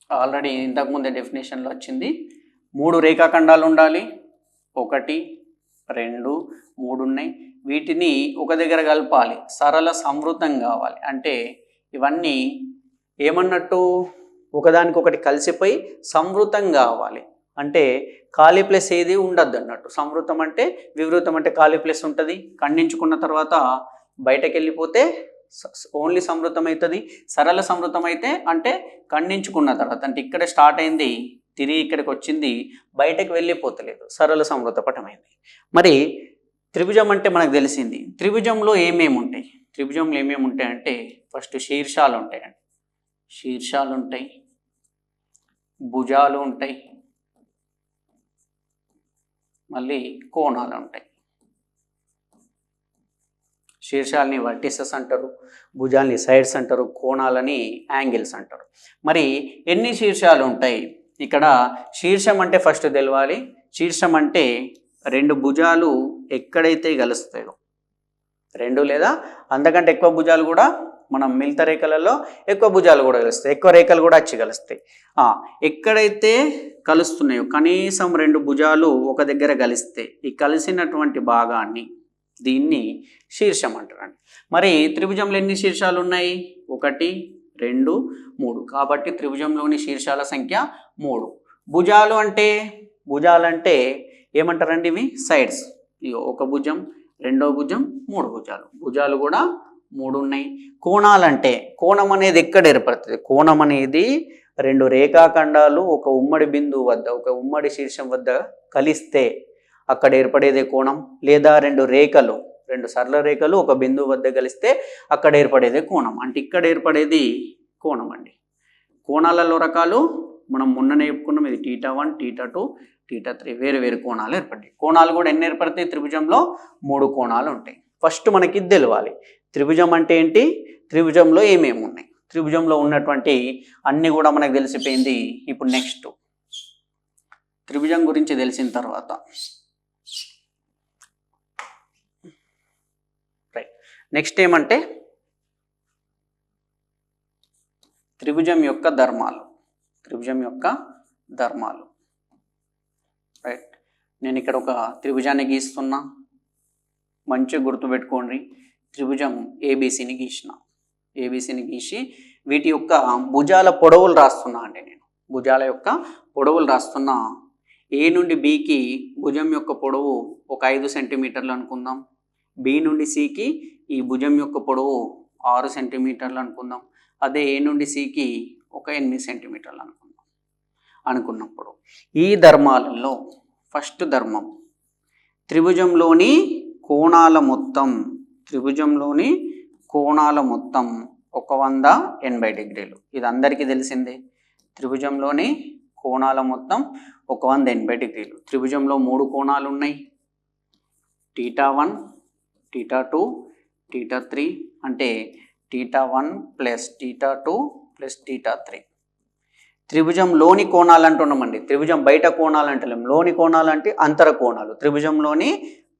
ఆల్రెడీ ఇంతకుముందే డెఫినేషన్లో వచ్చింది. 3 రేఖాఖండాలు ఉండాలి. 1, 2, 3 ఉన్నాయి. వీటిని ఒక దగ్గర కలపాలి, సరళ సంవృతం కావాలి. అంటే ఇవన్నీ ఏమన్నట్టు ఒకదానికొకటి కలిసిపోయి సంవృతం కావాలి. అంటే ఖాళీ ప్లేస్ ఏది ఉండద్దు అన్నట్టు. సంవృతం అంటే వివృతం అంటే ఖాళీ ప్లేస్ ఉంటుంది. ఖండించుకున్న తర్వాత బయటకు వెళ్ళిపోతే ఓన్లీ సంవృతం అవుతుంది. సరళ సంవృతం అయితే అంటే ఖండించుకున్న తర్వాత, అంటే ఇక్కడ స్టార్ట్ అయింది తిరిగి ఇక్కడికి వచ్చింది, బయటకు వెళ్ళిపోతలేదు, సరళ సంవృత పటమైంది. మరి త్రిభుజం అంటే మనకు తెలిసింది. త్రిభుజంలో ఏమేమి ఉంటాయి? త్రిభుజంలో ఏమేమి ఉంటాయి అంటే ఫస్ట్ శీర్షాలు ఉంటాయండి. శీర్షాలు ఉంటాయి, భుజాలు ఉంటాయి, మళ్ళీ కోణాలు ఉంటాయి. శీర్షాలని వర్టిసెస్ అంటారు, భుజాల్ని సైడ్స్ అంటారు, కోణాలని యాంగిల్స్ అంటారు. మరి ఎన్ని శీర్షాలు ఉంటాయి? ఇక్కడ శీర్షం అంటే ఫస్ట్ తెలవాలి. శీర్షం అంటే 2 భుజాలు ఎక్కడైతే కలుస్తాయో, 2 లేదా అంతకంటే ఎక్కువ భుజాలు కూడా, మనం మిగతా రేఖలలో ఎక్కువ భుజాలు కూడా కలుస్తాయి, ఎక్కువ రేఖలు కూడా వచ్చి కలుస్తాయి. ఎక్కడైతే కలుస్తున్నాయో కనీసం 2 భుజాలు ఒక దగ్గర కలిస్తే ఈ కలిసినటువంటి భాగాన్ని దీన్ని శీర్షం అంటారండి. మరి త్రిభుజంలో ఎన్ని శీర్షాలు ఉన్నాయి? 1, 2, 3. కాబట్టి త్రిభుజంలోని శీర్షాల సంఖ్య 3. భుజాలంటే ఏమంటారండి? ఇవి సైడ్స్. ఒక భుజం, రెండో భుజం, 3 భుజాలు. భుజాలు కూడా 3 ఉన్నాయి. కోణాలంటే కోణం అనేది ఎక్కడ ఏర్పడుతుంది? కోణం అనేది 2 రేఖాఖండాలు ఒక ఉమ్మడి బిందువు వద్ద, ఒక ఉమ్మడి శీర్షం వద్ద కలిస్తే అక్కడ ఏర్పడేదే కోణం. లేదా 2 సరళ రేఖలు ఒక బిందువు వద్ద కలిస్తే అక్కడ ఏర్పడేదే కోణం. అంటే ఇక్కడ ఏర్పడేది కోణం అండి. కోణాలలో రకాలు మనం మొన్ననే చెప్పుకున్నాం. ఇది θ1, θ2, θ3 వేరు కోణాలు ఏర్పడతాయి. కోణాలు కూడా ఎన్ని ఏర్పడతాయి? త్రిభుజంలో 3 కోణాలు ఉంటాయి. ఫస్ట్ మనకి ఇది తెలవాలి. త్రిభుజం అంటే ఏంటి, త్రిభుజంలో ఏమేమి ఉన్నాయి, త్రిభుజంలో ఉన్నటువంటి అన్నీ కూడా మనకు తెలిసిపోయింది. ఇప్పుడు నెక్స్ట్ త్రిభుజం గురించి తెలిసిన తర్వాత నెక్స్ట్ ఏమంటే త్రిభుజం యొక్క ధర్మాలు. త్రిభుజం యొక్క ధర్మాలు. రైట్, నేను ఇక్కడ ఒక త్రిభుజాన్ని గీస్తున్నా, మంచిగా గుర్తుపెట్టుకోండి. త్రిభుజం ఏబీసీని గీసి వీటి యొక్క భుజాల పొడవులు రాస్తున్నా అండి. నేను భుజాల యొక్క పొడవులు రాస్తున్నా. ఏ నుండి బికి భుజం యొక్క పొడవు ఒక 5 సెంటీమీటర్లు అనుకుందాం. బి నుండి సికి ఈ భుజం యొక్క పొడవు 6 సెంటీమీటర్లు అనుకుందాం. అదే ఏ నుండి సికి ఒక 8 సెంటీమీటర్లు అనుకున్నప్పుడు ఈ ధర్మాలలో ఫస్ట్ ధర్మం త్రిభుజంలోని కోణాల మొత్తం 180 డిగ్రీలు. ఇది అందరికీ తెలిసిందే. త్రిభుజంలోని కోణాల మొత్తం 180 డిగ్రీలు. త్రిభుజంలో 3 కోణాలు ఉన్నాయి. θ1, θ2, θ3. అంటే θ1 + θ2 + θ3. త్రిభుజంలోని కోణాలు అంటున్నామండి. త్రిభుజం బయట కోణాలు అంటలేం. లోని కోణాలు అంటే అంతర కోణాలు. త్రిభుజంలోని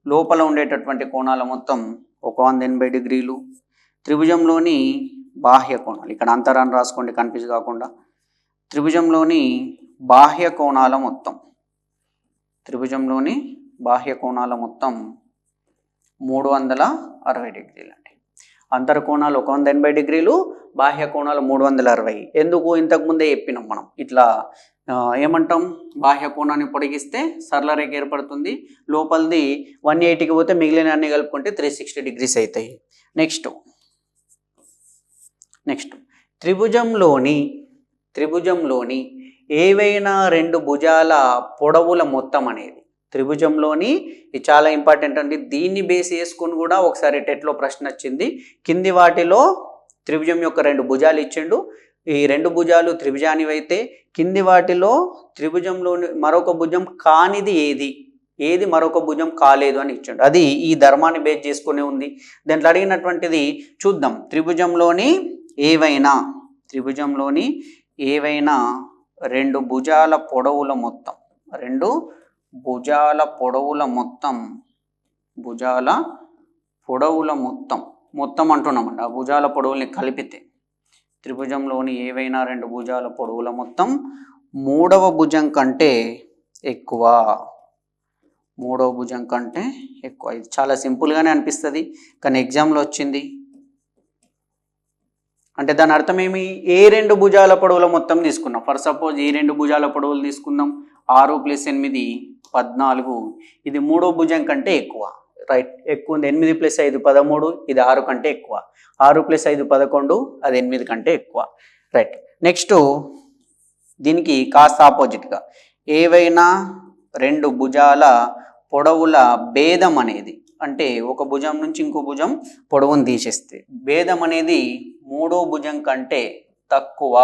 లోపల ఉండేటటువంటి కోణాల మొత్తం 180 డిగ్రీలు. త్రిభుజంలోని బాహ్య కోణాలు, ఇక్కడ అంతరాన్ని రాసుకోండి కన్ఫ్యూజ్ కాకుండా. త్రిభుజంలోని బాహ్య కోణాల మొత్తం 360 డిగ్రీలు అండి. అంతర కోణాలు 180 డిగ్రీలు, బాహ్య కోణాలు 360. ఎందుకు? ఇంతకుముందే చెప్పినాం మనం. ఇట్లా ఏమంటాం, బాహ్య కోణాన్ని పొడిగిస్తే సరళ రేఖ ఏర్పడుతుంది. లోపలిది 180కి పోతే మిగిలిన అన్ని కలుపుకుంటే 360 డిగ్రీస్ అవుతాయి. నెక్స్ట్ త్రిభుజంలోని ఏవైనా రెండు భుజాల పొడవుల మొత్తం అనేది, త్రిభుజంలోని ఇది చాలా ఇంపార్టెంట్ అండి. దీన్ని బేస్ చేసుకుని కూడా ఒకసారి టెట్లో ప్రశ్న వచ్చింది. కింది వాటిలో త్రిభుజం యొక్క రెండు భుజాలు ఇచ్చిండు. ఈ రెండు భుజాలు త్రిభుజానివి అయితే కింది వాటిలో త్రిభుజంలోని మరొక భుజం కానిది ఏది మరొక భుజం కాలేదు అని ఇచ్చిండు. అది ఈ ధర్మాన్ని బేస్ చేసుకునే ఉంది. దాంట్లో అడిగినటువంటిది చూద్దాం. త్రిభుజంలోని ఏవైనా రెండు భుజాల పొడవుల మొత్తం అంటున్నామండి. ఆ భుజాల పొడవుల్ని కలిపితే త్రిభుజంలోని ఏవైనా రెండు భుజాల పొడవుల మొత్తం మూడవ భుజం కంటే ఎక్కువ. ఇది చాలా సింపుల్గానే అనిపిస్తుంది, కానీ ఎగ్జామ్లో వచ్చింది. అంటే దాని అర్థం ఏమి? ఏ రెండు భుజాల పొడవుల మొత్తం తీసుకున్నాం. ఫర్ సపోజ్ ఈ రెండు భుజాల పొడవులు తీసుకుందాం. 6 + 8 14. ఇది మూడో భుజం కంటే ఎక్కువ. రైట్, ఎక్కువ ఉంది. 8 + 5 13. ఇది 6 కంటే ఎక్కువ. 6 + 5 11. అది 8 కంటే ఎక్కువ. రైట్. నెక్స్ట్ దీనికి కాస్త ఆపోజిట్గా ఏవైనా రెండు భుజాల పొడవుల భేదం అనేది, అంటే ఒక భుజం నుంచి ఇంకో భుజం పొడవును తీసేస్తే భేదం అనేది మూడో భుజం కంటే తక్కువ.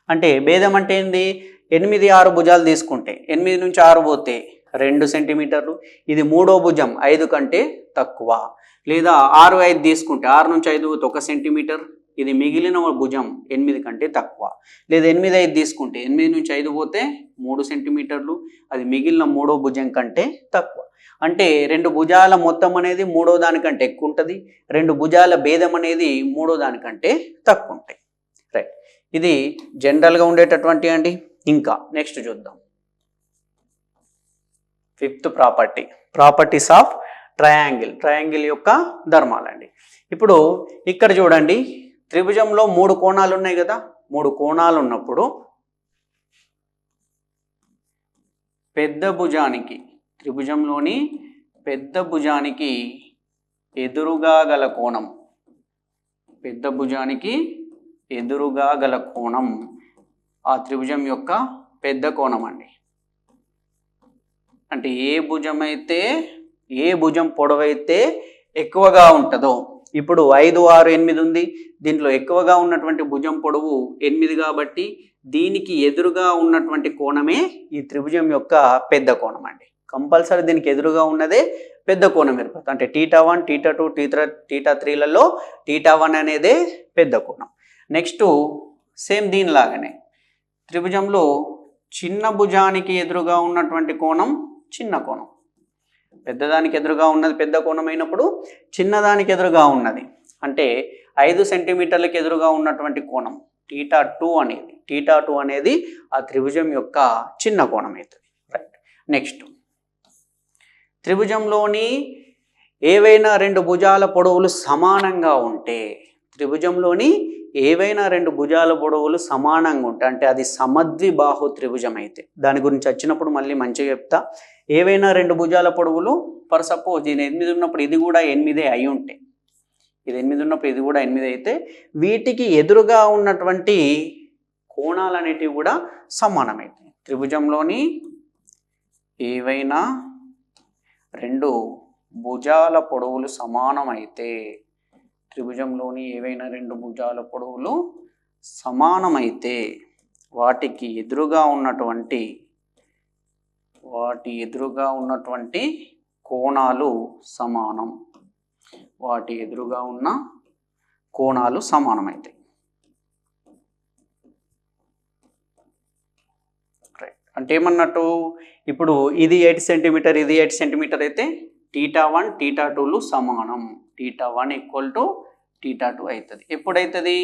అంటే భేదం అంటే ఏంది? 8 6 భుజాలు తీసుకుంటే 8 నుంచి 6 పోతే 2 సెంటీమీటర్లు. ఇది మూడో భుజం 5 కంటే తక్కువ. లేదా 6 5 తీసుకుంటే 6 నుంచి 5 పోతే 1 సెంటీమీటర్. ఇది మిగిలిన భుజం 8 కంటే తక్కువ. లేదా 8 5 తీసుకుంటే 8 నుంచి 5 పోతే 3 సెంటీమీటర్లు. అది మిగిలిన మూడో భుజం కంటే తక్కువ. అంటే రెండు భుజాల మొత్తం అనేది మూడో దానికంటే ఎక్కువ ఉంటుంది. రెండు భుజాల భేదం అనేది మూడో దానికంటే తక్కువ ఉంటాయి. రైట్, ఇది జనరల్గా ఉండేటటువంటి అండి. ఇంకా నెక్స్ట్ చూద్దాం. 5th ప్రాపర్టీస్ ఆఫ్ ట్రయాంగిల్ యొక్క ధర్మాలండి. ఇప్పుడు ఇక్కడ చూడండి, త్రిభుజంలో 3 కోణాలు ఉన్నాయి కదా. 3 కోణాలు ఉన్నప్పుడు త్రిభుజంలోని పెద్ద భుజానికి ఎదురుగా గల కోణం ఆ త్రిభుజం యొక్క పెద్ద కోణం అండి. అంటే ఏ భుజం పొడవైతే ఎక్కువగా ఉంటుందో, ఇప్పుడు 5 6 8 ఉంది. దీంట్లో ఎక్కువగా ఉన్నటువంటి భుజం పొడవు 8 కాబట్టి దీనికి ఎదురుగా ఉన్నటువంటి కోణమే ఈ త్రిభుజం యొక్క పెద్ద కోణం అండి. కంపల్సరీ దీనికి ఎదురుగా ఉన్నదే పెద్ద కోణం ఏర్పడుతుంది. అంటే θ1 θ2 θ3లలో θ1 అనేదే పెద్ద కోణం. నెక్స్ట్ సేమ్ దీనిలాగానే త్రిభుజంలో చిన్న భుజానికి ఎదురుగా ఉన్నటువంటి కోణం చిన్న కోణం. పెద్దదానికి ఎదురుగా ఉన్నది పెద్ద కోణం అయినప్పుడు చిన్నదానికి ఎదురుగా ఉన్నది అంటే 5 సెంటీమీటర్లకు ఎదురుగా ఉన్నటువంటి కోణం θ2 అనేది ఆ త్రిభుజం యొక్క చిన్న కోణం అవుతుంది. రైట్. నెక్స్ట్ త్రిభుజంలోని ఏవైనా రెండు భుజాల పొడవులు సమానంగా ఉంటే, అంటే అది సమద్విబాహు త్రిభుజం అయితే, దాని గురించి వచ్చినప్పుడు మళ్ళీ మంచిగా చెప్తా. ఏవైనా రెండు భుజాల పొడవులు ఫర్ సపోజ్ ఇది 8 ఉన్నప్పుడు ఇది కూడా 8 అయి ఉంటే, ఇది 8 ఉన్నప్పుడు ఇది కూడా 8 అయితే వీటికి ఎదురుగా ఉన్నటువంటి కోణాలు అనేటివి కూడా సమానమైతాయి. త్రిభుజంలోని ఏవైనా రెండు భుజాల పొడవులు సమానమైతే వాటి ఎదురుగా ఉన్నటువంటి కోణాలు సమానం. సమానమైతాయి. రైట్. అంటే ఏమన్నట్టు, ఇప్పుడు ఇది 8 సెంటీమీటర్ ఇది 8 సెంటీమీటర్ అయితే θ1 θ2లు సమానం. θ1 = θ2 అవుతుంది. ఎప్పుడైతుంది?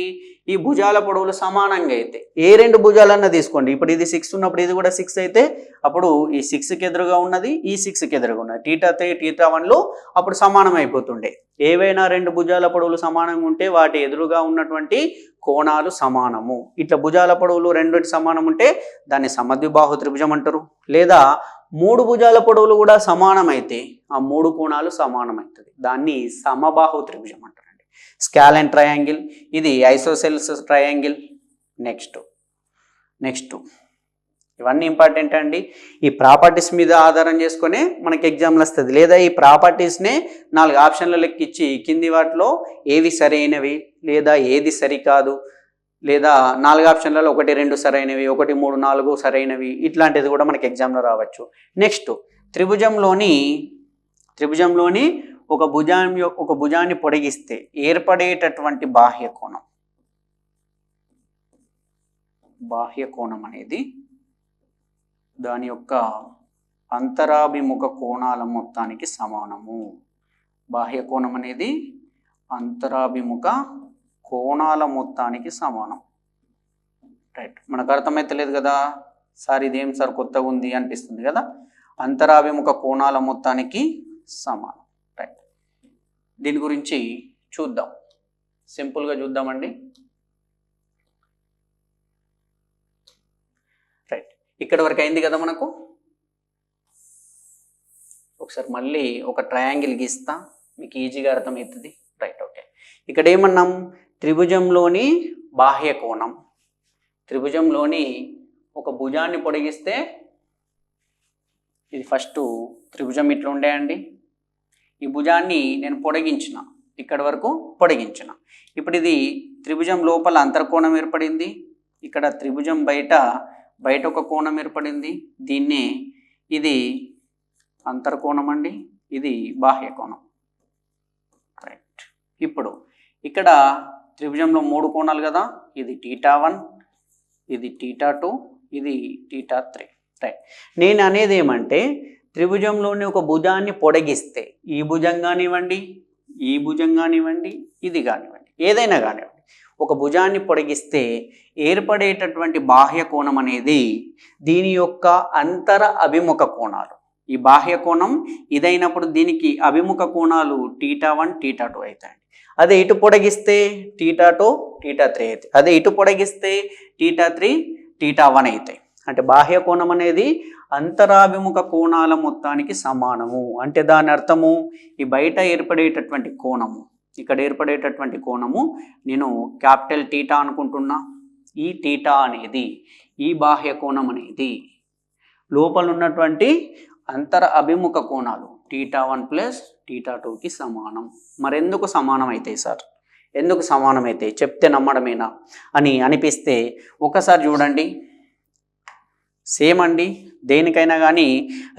ఈ భుజాల పొడవులు సమానంగా అయితే. ఏ రెండు భుజాలన్నా తీసుకోండి. ఇప్పుడు ఇది 6 ఉన్నప్పుడు ఇది కూడా 6 అయితే అప్పుడు ఈ 6కి ఎదురుగా ఉన్నది ఈ 6కి ఎదురుగా ఉన్నది θ3 θ1లు అప్పుడు సమానం అయిపోతుండే. ఏవైనా రెండు భుజాల పొడవులు సమానంగా ఉంటే వాటి ఎదురుగా ఉన్నటువంటి కోణాలు సమానము. ఇట్లా భుజాల పొడవులు రెండింటి సమానం ఉంటే దాన్ని సమద్విబాహు త్రిభుజం అంటారు. లేదా 3 భుజాల పొడవులు కూడా సమానమైతే ఆ 3 కోణాలు సమానమవుతుంది, దాన్ని సమబాహు త్రిభుజం అంటారండి. స్కాలెన్ ట్రయాంగిల్, ఇది ఐసోసెల్స్ ట్రయాంగిల్. నెక్స్ట్ ఇవన్నీ ఇంపార్టెంట్ అండి. ఈ ప్రాపర్టీస్ మీద ఆధారం చేసుకునే మనకి ఎగ్జామ్లు వస్తుంది. లేదా ఈ ప్రాపర్టీస్నే 4 ఆప్షన్ల లెక్కిచ్చి కింది వాటిలో ఏవి సరైనవి లేదా ఏది సరికాదు, లేదా 4 ఆప్షన్లలో 1, 2 సరైనవి, 1, 3, 4 సరైనవి, ఇట్లాంటిది కూడా మనకి ఎగ్జామ్లో రావచ్చు. నెక్స్ట్ త్రిభుజంలోని ఒక భుజాన్ని పొడిగిస్తే ఏర్పడేటటువంటి బాహ్య కోణం అనేది దాని యొక్క అంతరాభిముఖ కోణాల మొత్తానికి సమానము. బాహ్య కోణం అనేది అంతరాభిముఖ కోణాల మొత్తానికి సమానం. రైట్, మనకు అర్థమైతలేదు కదా సార్, ఇదేం సార్ కొత్తగా ఉంది అనిపిస్తుంది కదా. అంతరాభిముఖ కోణాల మొత్తానికి సమానం. రైట్, దీని గురించి చూద్దాం, సింపుల్గా చూద్దామండి. రైట్, ఇక్కడ వరకు అయింది కదా మనకు. ఒకసారి మళ్ళీ ఒక ట్రయాంగిల్ గీస్తా, మీకు ఈజీగా అర్థమవుతుంది. Right, okay. ఇక్కడ ఏమన్నాం, త్రిభుజంలోని బాహ్య కోణం. త్రిభుజంలోని ఒక భుజాన్ని పొడిగిస్తే, ఇది ఫస్ట్ త్రిభుజం ఇట్లా ఉండేయండి. ఈ భుజాన్ని నేను పొడిగించిన, ఇక్కడ వరకు పొడిగించిన. ఇప్పుడు ఇది త్రిభుజం లోపల అంతర్కోణం ఏర్పడింది. ఇక్కడ త్రిభుజం బయట ఒక కోణం ఏర్పడింది. ఇది అంతర్కోణం అండి, ఇది బాహ్య కోణం. రైట్, ఇప్పుడు ఇక్కడ త్రిభుజంలో 3 కోణాలు కదా, ఇది θ1, ఇది θ2, ఇది θ3. రైట్, నేను అనేది ఏమంటే త్రిభుజంలోని ఒక భుజాన్ని పొడిగిస్తే, ఈ భుజం కానివ్వండి, ఇది కానివ్వండి, ఏదైనా కానివ్వండి, ఒక భుజాన్ని పొడిగిస్తే ఏర్పడేటటువంటి బాహ్య కోణం అనేది దీని యొక్క అంతర అభిముఖ కోణాలు. ఈ బాహ్య కోణం ఇదైనప్పుడు దీనికి అభిముఖ కోణాలు θ1, θ2 అవుతాయండి. అదే ఇటు పొడిగిస్తే θ2, θ3 అవుతాయి. అదే ఇటు పొడిగిస్తే θ3, θ1 అవుతాయి. అంటే బాహ్య కోణం అనేది అంతరాభిముఖ కోణాల మొత్తానికి సమానము. అంటే దాని అర్థము, ఈ బయట ఏర్పడేటటువంటి కోణము, ఇక్కడ ఏర్పడేటటువంటి కోణము నేను క్యాపిటల్ θ అనుకుంటున్నా. ఈ θ అనేది, ఈ బాహ్య కోణం అనేది లోపల ఉన్నటువంటి అంతర అభిముఖ కోణాలు θ1 ప్లస్ θ2కి సమానం. మరెందుకు సమానం అవుతాయి సార్, ఎందుకు సమానం అవుతాయి, చెప్తే నమ్మడమేనా అని అనిపిస్తే ఒకసారి చూడండి. సేమ్ అండి, దేనికైనా కానీ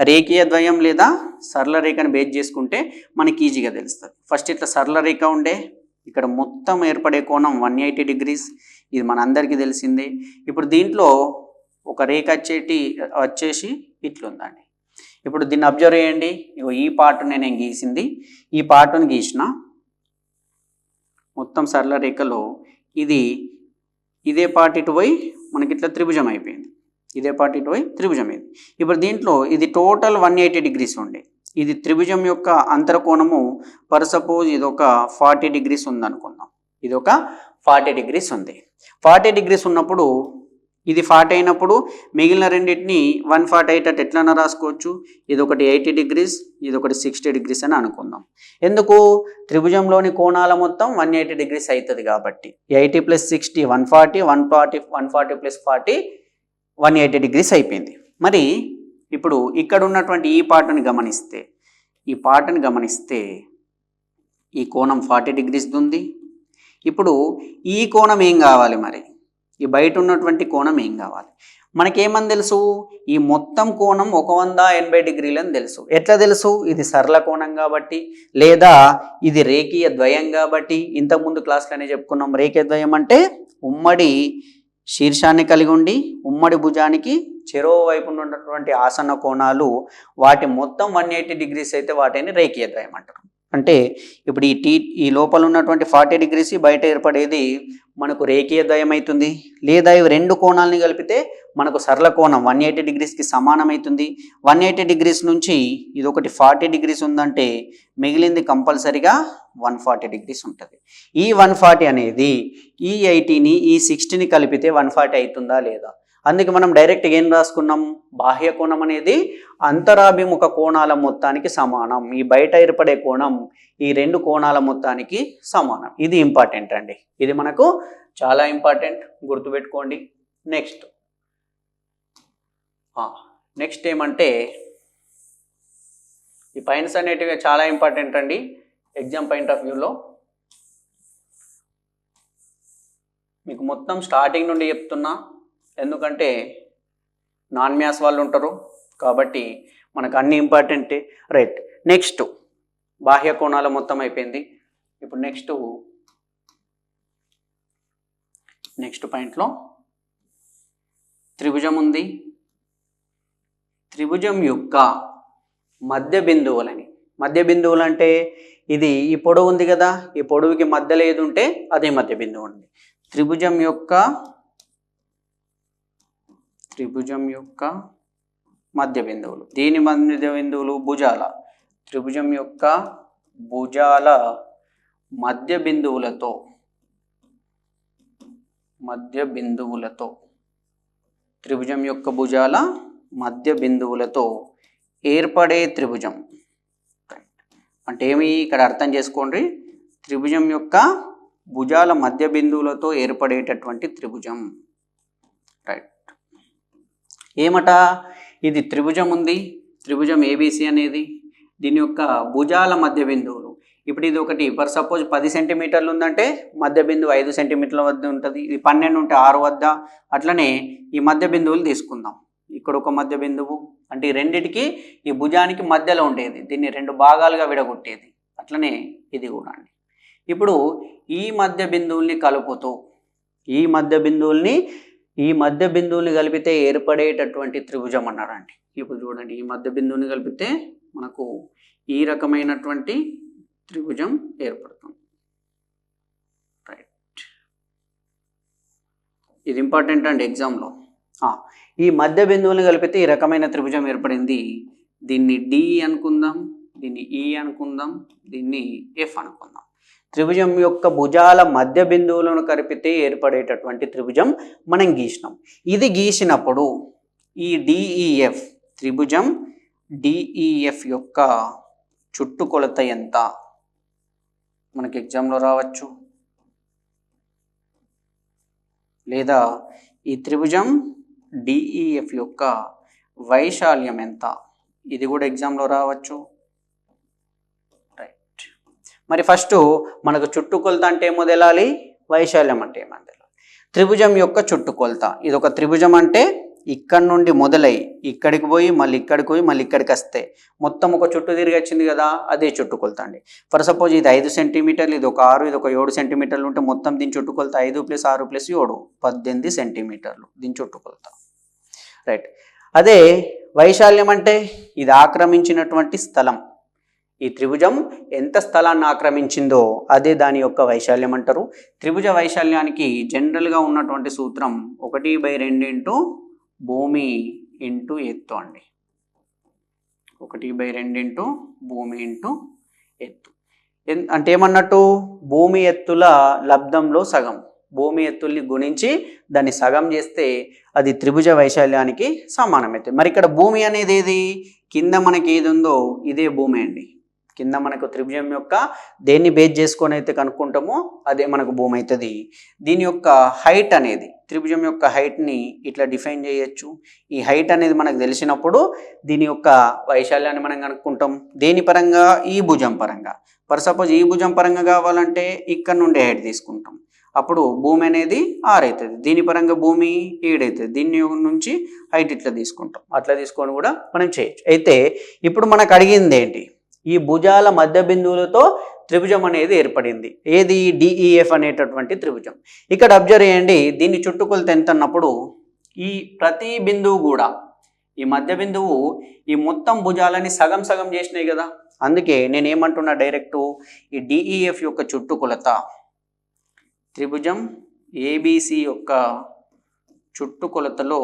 రేఖీయ ద్వయం లేదా సరళ రేఖను బేస్ చేసుకుంటే మనకి ఈజీగా తెలుస్తుంది. ఫస్ట్ ఇట్లా సరళ రేఖ ఉండే, ఇక్కడ మొత్తం ఏర్పడే కోణం 180 డిగ్రీస్, ఇది మనందరికీ తెలిసిందే. ఇప్పుడు దీంట్లో ఒక రేఖ వచ్చేసి ఇట్లుందండి. ఇప్పుడు దీన్ని అబ్జర్వ్ చేయండి. ఈ పార్ట్ నేను గీసింది, ఈ పార్ట్ని గీసిన మొత్తం సరళ రేఖలో ఇదే పార్ట్ ఇటు పోయి మనకి ఇట్లా త్రిభుజం అయిపోయింది. ఇదే పార్ట్ ఇటు పోయి త్రిభుజం అయింది. ఇప్పుడు దీంట్లో ఇది టోటల్ 180 డిగ్రీస్ ఉండే, ఇది త్రిభుజం యొక్క అంతరకోణము ఫర్ సపోజ్ ఇది ఒక 40 డిగ్రీస్ ఉందనుకుందాం. ఇది ఒక 40 డిగ్రీస్ ఉంది. 40 డిగ్రీస్ ఉన్నప్పుడు ఇది 40 అయినప్పుడు మిగిలిన రెండింటిని 140 అయ్యేటట్టు ఎట్లన్నా రాసుకోవచ్చు. ఇది ఒకటి 80 డిగ్రీస్, ఇది ఒకటి 60 డిగ్రీస్ అని అనుకుందాం. ఎందుకు, త్రిభుజంలోని కోణాల మొత్తం 180 డిగ్రీస్ అవుతుంది కాబట్టి 80 + 60 140, 140 + 40 180 డిగ్రీస్ అయిపోయింది. మరి ఇప్పుడు ఇక్కడ ఉన్నటువంటి ఈ పార్ట్ని గమనిస్తే ఈ కోణం 40 డిగ్రీస్ ఉంది. ఇప్పుడు ఈ కోణం ఏం కావాలి, మరి ఈ బయట ఉన్నటువంటి కోణం ఏం కావాలి, మనకేమని తెలుసు, ఈ మొత్తం కోణం 180 డిగ్రీలు అని తెలుసు. ఎట్లా తెలుసు, ఇది సరళ కోణం కాబట్టి, లేదా ఇది రేఖీయ ద్వయం కాబట్టి. ఇంతకుముందు క్లాస్లోనే చెప్పుకున్నాం, రేఖీయ ద్వయం అంటే ఉమ్మడి శీర్షాన్ని కలిగి ఉండి ఉమ్మడి భుజానికి చెరో వైపు ఉన్నటువంటి ఆసన్న కోణాలు వాటి మొత్తం 180 డిగ్రీస్ అయితే వాటిని రేఖీయ ద్వయం అంటారు. అంటే ఇప్పుడు ఈ లోపల ఉన్నటువంటి 40 degrees బయట ఏర్పడేది మనకు రేఖీయ ద్వయం అవుతుంది, లేదా ఇవి రెండు కోణాలని కలిపితే మనకు సరళ కోణం 180 degreesకి సమానమవుతుంది. 180 degrees నుంచి ఇది ఒకటి 40 degrees ఉందంటే మిగిలింది కంపల్సరిగా 140 degrees ఉంటుంది. ఈ 140 అనేది ఈ 80ని ఈ 60ని కలిపితే 140 అవుతుందా లేదా? అందుకే మనం డైరెక్ట్గా ఏం రాసుకున్నాం, బాహ్య కోణం అనేది అంతరాభిముఖ కోణాల మొత్తానికి సమానం. ఈ బయట ఏర్పడే కోణం ఈ రెండు కోణాల మొత్తానికి సమానం. ఇది ఇంపార్టెంట్ అండి, ఇది మనకు చాలా ఇంపార్టెంట్, గుర్తుపెట్టుకోండి. నెక్స్ట్ ఏమంటే ఈ పాయింట్స్ అనేటివి చాలా ఇంపార్టెంట్ అండి ఎగ్జామ్ పాయింట్ ఆఫ్ వ్యూలో. మీకు మొత్తం స్టార్టింగ్ నుండి చెప్తున్నా, ఎందుకంటే నాన్ మ్యాథ్స్ వాళ్ళు ఉంటారు కాబట్టి మనకు అన్ని ఇంపార్టెంటే. రైట్, నెక్స్ట్ బాహ్య కోణాల మొత్తం అయిపోయింది. ఇప్పుడు నెక్స్ట్ పాయింట్లో త్రిభుజం ఉంది. త్రిభుజం యొక్క మధ్య బిందువులు అంటే ఇది ఈ పొడవు ఉంది కదా, ఈ పొడవుకి మధ్యలో ఏది ఉంటే అదే మధ్య బిందువు ఉంది. త్రిభుజం యొక్క మధ్య బిందువులు, దీని మధ్య బిందువులు భుజాల. త్రిభుజం యొక్క భుజాల మధ్య బిందువులతో త్రిభుజం యొక్క భుజాల మధ్య బిందువులతో ఏర్పడే త్రిభుజం అంటే ఏమి ఇక్కడ అర్థం చేసుకోండి. త్రిభుజం యొక్క భుజాల మధ్య బిందువులతో ఏర్పడేటటువంటి త్రిభుజం. రైట్, ఏమట, ఇది త్రిభుజం ఉంది, త్రిభుజం ABC అనేది, దీని యొక్క భుజాల మధ్య బిందువులు. ఇప్పుడు ఇది ఒకటి ఫర్ సపోజ్ 10 సెంటీమీటర్లు ఉందంటే మధ్య బిందువు 5 సెంటీమీటర్ల వద్ద ఉంటుంది. ఇది 12 ఉంటే 6 వద్ద. అట్లనే ఈ మధ్య బిందువులు తీసుకుందాం. ఇక్కడ ఒక మధ్య బిందువు అంటే ఈ రెండిటికి ఈ భుజానికి మధ్యలో ఉండేది, దీన్ని రెండు భాగాలుగా విడగొట్టేది. అట్లనే ఇది కూడా అండి. ఇప్పుడు ఈ మధ్య బిందువుల్ని కలుపుతూ ఈ మధ్య బిందువుల్ని కలిపితే ఏర్పడేటటువంటి త్రిభుజం అన్నారండి. ఇప్పుడు చూడండి, ఈ మధ్య బిందువుని కలిపితే మనకు ఈ రకమైనటువంటి త్రిభుజం ఏర్పడుతుంది. రైట్, ఇది ఇంపార్టెంట్ అండి ఎగ్జామ్లో. ఈ మధ్య బిందువుల్ని కలిపితే ఈ రకమైన త్రిభుజం ఏర్పడింది. దీన్ని D అనుకుందాం, దీన్ని E అనుకుందాం, దీన్ని F అనుకుందాం. త్రిభుజం యొక్క భుజాల మధ్య బిందువులను కలిపితే ఏర్పడేటటువంటి త్రిభుజం మనం గీసినాం. ఇది గీసినప్పుడు ఈ DEF త్రిభుజం DEF యొక్క చుట్టుకొలత ఎంత మనకి ఎగ్జామ్లో రావచ్చు, లేదా ఈ త్రిభుజం DEF యొక్క వైశాల్యం ఎంత, ఇది కూడా ఎగ్జామ్లో రావచ్చు. రైట్, మరి ఫస్ట్ మనకు చుట్టుకొలత అంటే ఏమో తెలాలి, వైశాల్యం అంటే ఏమో తెలాలి. త్రిభుజం యొక్క చుట్టుకొలత, ఇది ఒక త్రిభుజం అంటే ఇక్కడ నుండి మొదలై ఇక్కడికి పోయి మళ్ళీ ఇక్కడికి పోయి మళ్ళీ ఇక్కడికి వస్తే మొత్తం ఒక చుట్టు తిరిగి వచ్చింది కదా, అదే చుట్టుకొలత అండి. ఫర్ సపోజ్ ఇది 5 సెంటీమీటర్లు, ఇది ఒక 6, ఇది ఒక 7 సెంటీమీటర్లు ఉంటే మొత్తం దీని చుట్టుకొలత 5 + 6 + 7 18 సెంటీమీటర్లు దీని చుట్టుకొలత. రైట్, అదే వైశాల్యం అంటే ఇది ఆక్రమించినటువంటి స్థలం. ఈ త్రిభుజం ఎంత స్థలాన్ని ఆక్రమించిందో అదే దాని యొక్క వైశాల్యం అంటారు. త్రిభుజ వైశాల్యానికి జనరల్గా ఉన్నటువంటి సూత్రం 1/2 భూమి ఇంటూ ఎత్తు అండి. 1/2 భూమి ఇంటూ ఎత్తు అంటే ఏమన్నట్టు, భూమి ఎత్తుల లబ్ధంలో సగం. భూమి ఎత్తుల్ని గుణించి దాన్ని సగం చేస్తే అది త్రిభుజ వైశాల్యానికి సమానమవుతుంది. మరి ఇక్కడ భూమి అనేది ఏది, కింద మనకి ఏది ఉందో ఇదే భూమి అండి. కింద మనకు త్రిభుజం యొక్క దేన్ని బేస్ చేసుకొని అయితే కనుక్కుంటామో అదే మనకు భూమి అవుతుంది. దీని యొక్క హైట్ అనేది, త్రిభుజం యొక్క హైట్ని ఇట్లా డిఫైన్ చేయొచ్చు. ఈ హైట్ అనేది మనకు తెలిసినప్పుడు దీని యొక్క వైశాల్యాన్ని మనం కనుక్కుంటాం. దేని పరంగా, ఈ భుజం పరంగా. ఫర్ సపోజ్ ఈ భుజం పరంగా కావాలంటే ఇక్కడ నుండి హైట్ తీసుకుంటాం, అప్పుడు భూమి అనేది 6 అవుతుంది. దీని పరంగా భూమి 7 అవుతుంది. దీని నుంచి హైట్ ఇట్లా తీసుకుంటాం, అట్లా తీసుకొని కూడా మనం చేయొచ్చు. అయితే ఇప్పుడు మనకు అడిగింది ఏంటి, ఈ భుజాల మధ్య బిందువులతో త్రిభుజం అనేది ఏర్పడింది. ఏది, DEF అనేటటువంటి త్రిభుజం. ఇక్కడ అబ్జర్వ్ చేయండి, దీన్ని చుట్టుకొలత ఎంత అన్నప్పుడు ఈ ప్రతి బిందువు కూడా ఈ మధ్య బిందువు ఈ మొత్తం భుజాలని సగం సగం చేసినాయి కదా, అందుకే నేనేమంటున్నా డైరెక్టు ఈ డిఈఎఫ్ యొక్క చుట్టుకొలత త్రిభుజం ఏబిసి యొక్క చుట్టుకొలతలో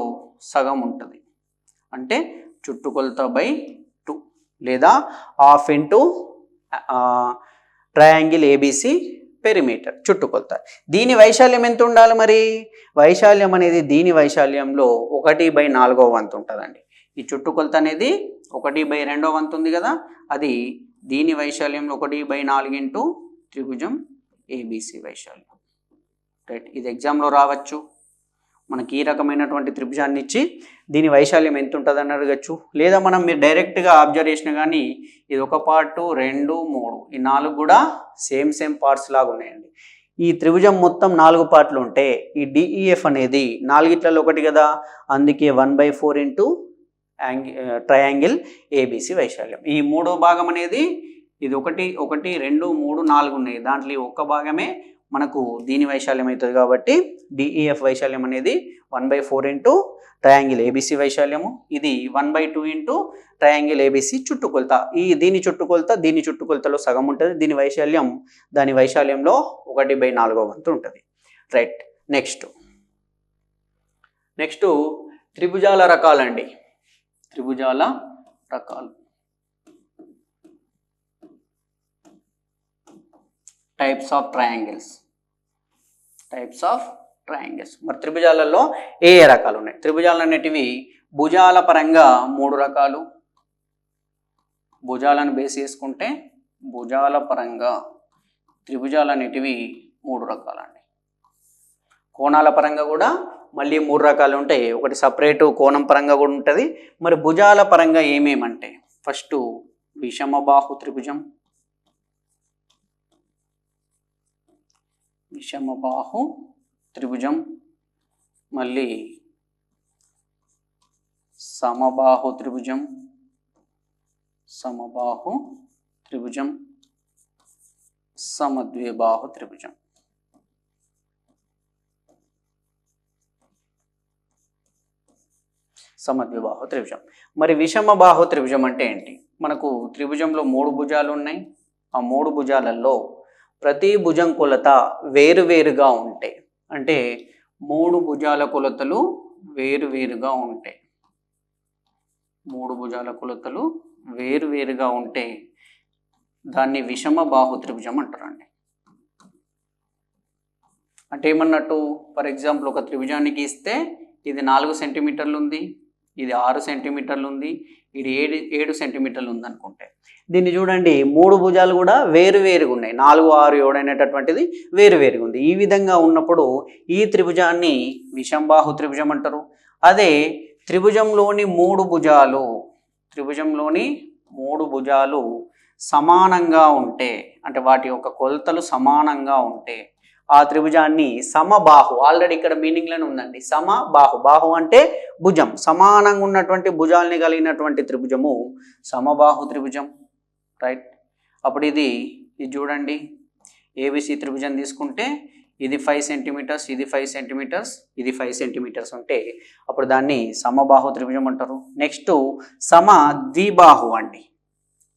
సగం ఉంటుంది. అంటే చుట్టుకొలత బై 2 లేదా half into triangle ABC perimeter చుట్టుకొలత. దీని వైశాల్యం ఎంత ఉండాలి మరి? వైశాల్యం అనేది దీని వైశాల్యంలో 1/4వ వంతు ఉంటుందండి. ఈ చుట్టుకొలత అనేది 1/2వ వంతు ఉంది కదా, అది దీని వైశాల్యంలో 1/4 ఇంటూ త్రిభుజం ఏబిసి వైశాల్యం. రైట్, ఇది ఎగ్జామ్లో రావచ్చు. మనకి ఈ రకమైనటువంటి త్రిభుజాన్ని ఇచ్చి దీని వైశాల్యం ఎంత ఉంటుందని అడగచ్చు. లేదా మనం మీరు డైరెక్ట్గా అబ్జర్వ్ చేసినా కానీ ఇది 1 పార్ట్ 2 3 ఈ 4 కూడా సేమ్ పార్ట్స్ లాగా ఉన్నాయండి. ఈ త్రిభుజం మొత్తం 4 పార్ట్లు ఉంటే ఈ డిఈఎఫ్ అనేది 4గిట్లలో 1 కదా, అందుకే 1/4 ఇంటూ ట్రయాంగిల్ ఏబిసి వైశాల్యం. ఈ 3వ భాగం అనేది ఇది 1 1 2 3 4 ఉన్నాయి, దాంట్లో ఈ 1 భాగమే మనకు దీని వైశాల్యం అవుతుంది. కాబట్టి డిఈఎఫ్ వైశాల్యం అనేది 1/4 ఇంటూ ట్రయాంగిల్ ఏబిసి వైశాల్యము, ఇది 1/2 ఇంటూ ట్రయాంగిల్ ఏబిసి చుట్టుకొలత. ఈ దీని చుట్టుకొలతలో సగం ఉంటుంది. దీని వైశాల్యం దాని వైశాల్యంలో 1/4వ వంతు ఉంటుంది. Right, next త్రిభుజాల రకాలండి. త్రిభుజాల రకాలు, టైప్స్ ఆఫ్ ట్రయాంగిల్స్. మరి త్రిభుజాలలో ఏ రకాలు ఉన్నాయి? త్రిభుజాలు అనేటివి భుజాల పరంగా 3 రకాలు. భుజాలను బేస్ చేసుకుంటే భుజాల పరంగా త్రిభుజాలు అనేటివి 3 రకాలండి. కోణాల పరంగా కూడా మళ్ళీ 3 రకాలు ఉంటాయి. ఒకటి సపరేటు కోణం పరంగా కూడా ఉంటుంది. మరి భుజాల పరంగా ఏమేమంటే ఫస్ట్ విషమబాహు త్రిభుజం, మళ్ళీ సమబాహు త్రిభుజం, సమద్విబాహు త్రిభుజం. మరి విషమబాహు త్రిభుజం అంటే ఏంటి? మనకు త్రిభుజంలో 3 భుజాలు ఉన్నాయి. ఆ 3 భుజాలలో ప్రతి భుజం కొలత వేరువేరుగా ఉంటాయి. అంటే 3 భుజాల కొలతలు వేరువేరుగా ఉంటాయి. 3 భుజాల కొలతలు వేరువేరుగా ఉంటే దాన్ని విషమబాహు త్రిభుజం అంటారండి. అంటే ఏమన్నట్టు, ఫర్ ఎగ్జాంపుల్ ఒక త్రిభుజాన్ని గీస్తే ఇది 4 సెంటీమీటర్లు ఉంది, ఇది 6 సెంటీమీటర్లు ఉంది, ఇది 7 సెంటీమీటర్లు ఉంది అనుకుంటే దీన్ని చూడండి 3 భుజాలు కూడా వేరువేరుగా ఉన్నాయి. 4 6 7 అనేటటువంటిది వేరువేరుగా ఉంది. ఈ విధంగా ఉన్నప్పుడు ఈ త్రిభుజాన్ని విషంబాహు త్రిభుజం అంటారు. అదే త్రిభుజంలోని 3 భుజాలు సమానంగా ఉంటే, అంటే వాటి యొక్క కొలతలు సమానంగా ఉంటే ఆ త్రిభుజాన్ని సమబాహు, ఆల్రెడీ ఇక్కడ మీనింగ్లోనే ఉందండి, సమబాహు. బాహు అంటే భుజం, సమానంగా ఉన్నటువంటి భుజాలని కలిగినటువంటి త్రిభుజము సమబాహు త్రిభుజం. రైట్, అప్పుడు ఇది చూడండి, ఏబిసి త్రిభుజం తీసుకుంటే ఇది 5 సెంటీమీటర్స్, ఇది 5 సెంటీమీటర్స్, ఇది 5 సెంటీమీటర్స్ ఉంటే అప్పుడు దాన్ని సమబాహు త్రిభుజం అంటారు. నెక్స్ట్ ద్విబాహు అండి.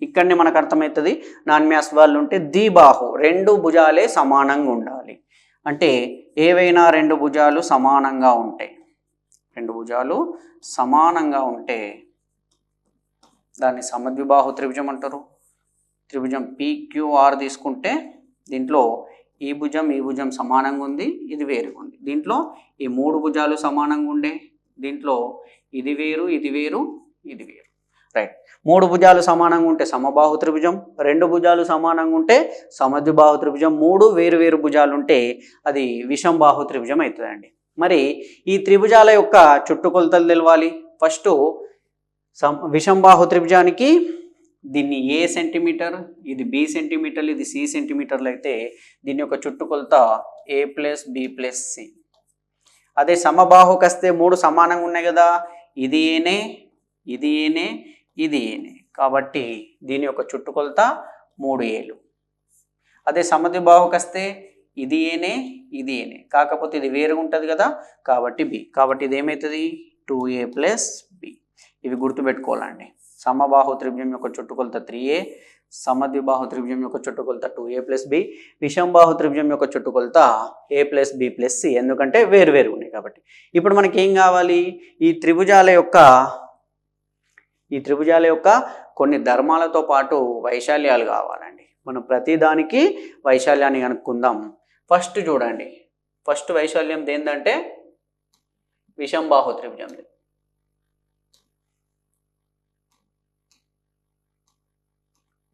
ఇక్కడనే మనకు అర్థమవుతుంది, నాన్ మ్యాథ్స్ వాళ్ళు ఉంటే ద్విబాహు, 2 భుజాలే సమానంగా ఉండాలి. అంటే ఏవైనా 2 భుజాలు సమానంగా ఉంటే దాన్ని సమద్విబాహు త్రిభుజం అంటారు. త్రిభుజం PQR తీసుకుంటే దీంట్లో ఈ భుజం సమానంగా ఉంది, ఇది వేరుగా ఉంది. దీంట్లో ఈ 3 భుజాలు సమానంగా ఉండే, దీంట్లో ఇది వేరు, ఇది వేరు, ఇది వేరు. రైట్, 3 భుజాలు సమానంగా ఉంటే సమబాహు త్రిభుజం, 2 భుజాలు సమానంగా ఉంటే సమద్విబాహు త్రిభుజం, 3 వేరు భుజాలు ఉంటే అది విషంబాహు త్రిభుజం అవుతుందండి. మరి ఈ త్రిభుజాల యొక్క చుట్టుకొలతలు తెలవాలి. ఫస్ట్ విషంబాహు త్రిభుజానికి దీన్ని ఏ సెంటీమీటర్, ఇది బి సెంటీమీటర్లు, ఇది సి సెంటీమీటర్లు అయితే దీని యొక్క చుట్టుకొలత A+B+C. అదే సమబాహుకి వస్తే 3 సమానంగా ఉన్నాయి కదా, ఇది ఏనే, ఇది ఏనే, ఇది ఏనే, కాబట్టి దీని యొక్క చుట్టుకొలత 3 ఏలు. అదే సమద్విబాహుకి వస్తే ఇది ఏనే, ఇది ఏనే, కాకపోతే ఇది వేరుగా ఉంటుంది కదా, కాబట్టి బి. కాబట్టి ఇది ఏమవుతుంది 2A+B. ఇవి గుర్తుపెట్టుకోవాలండి. సమబాహు త్రిభుజం యొక్క చుట్టుకొలత 3a, సమద్విబాహు త్రిభుజం యొక్క చుట్టుకొలత 2a + b, విషంబాహు త్రిభుజం యొక్క చుట్టుకొలత a + b + c. ఎందుకంటే వేరు ఉన్నాయి కాబట్టి. ఇప్పుడు మనకి ఏం కావాలి? ఈ త్రిభుజాల యొక్క కొన్ని ధర్మాలతో పాటు వైశాల్యాలు కావాలండి. మనం ప్రతిదానికి వైశాల్యాన్ని కనుక్కుందాం. ఫస్ట్ చూడండి, ఫస్ట్ వైశాల్యం ఏంటంటే విషంబాహు త్రిభుజంది.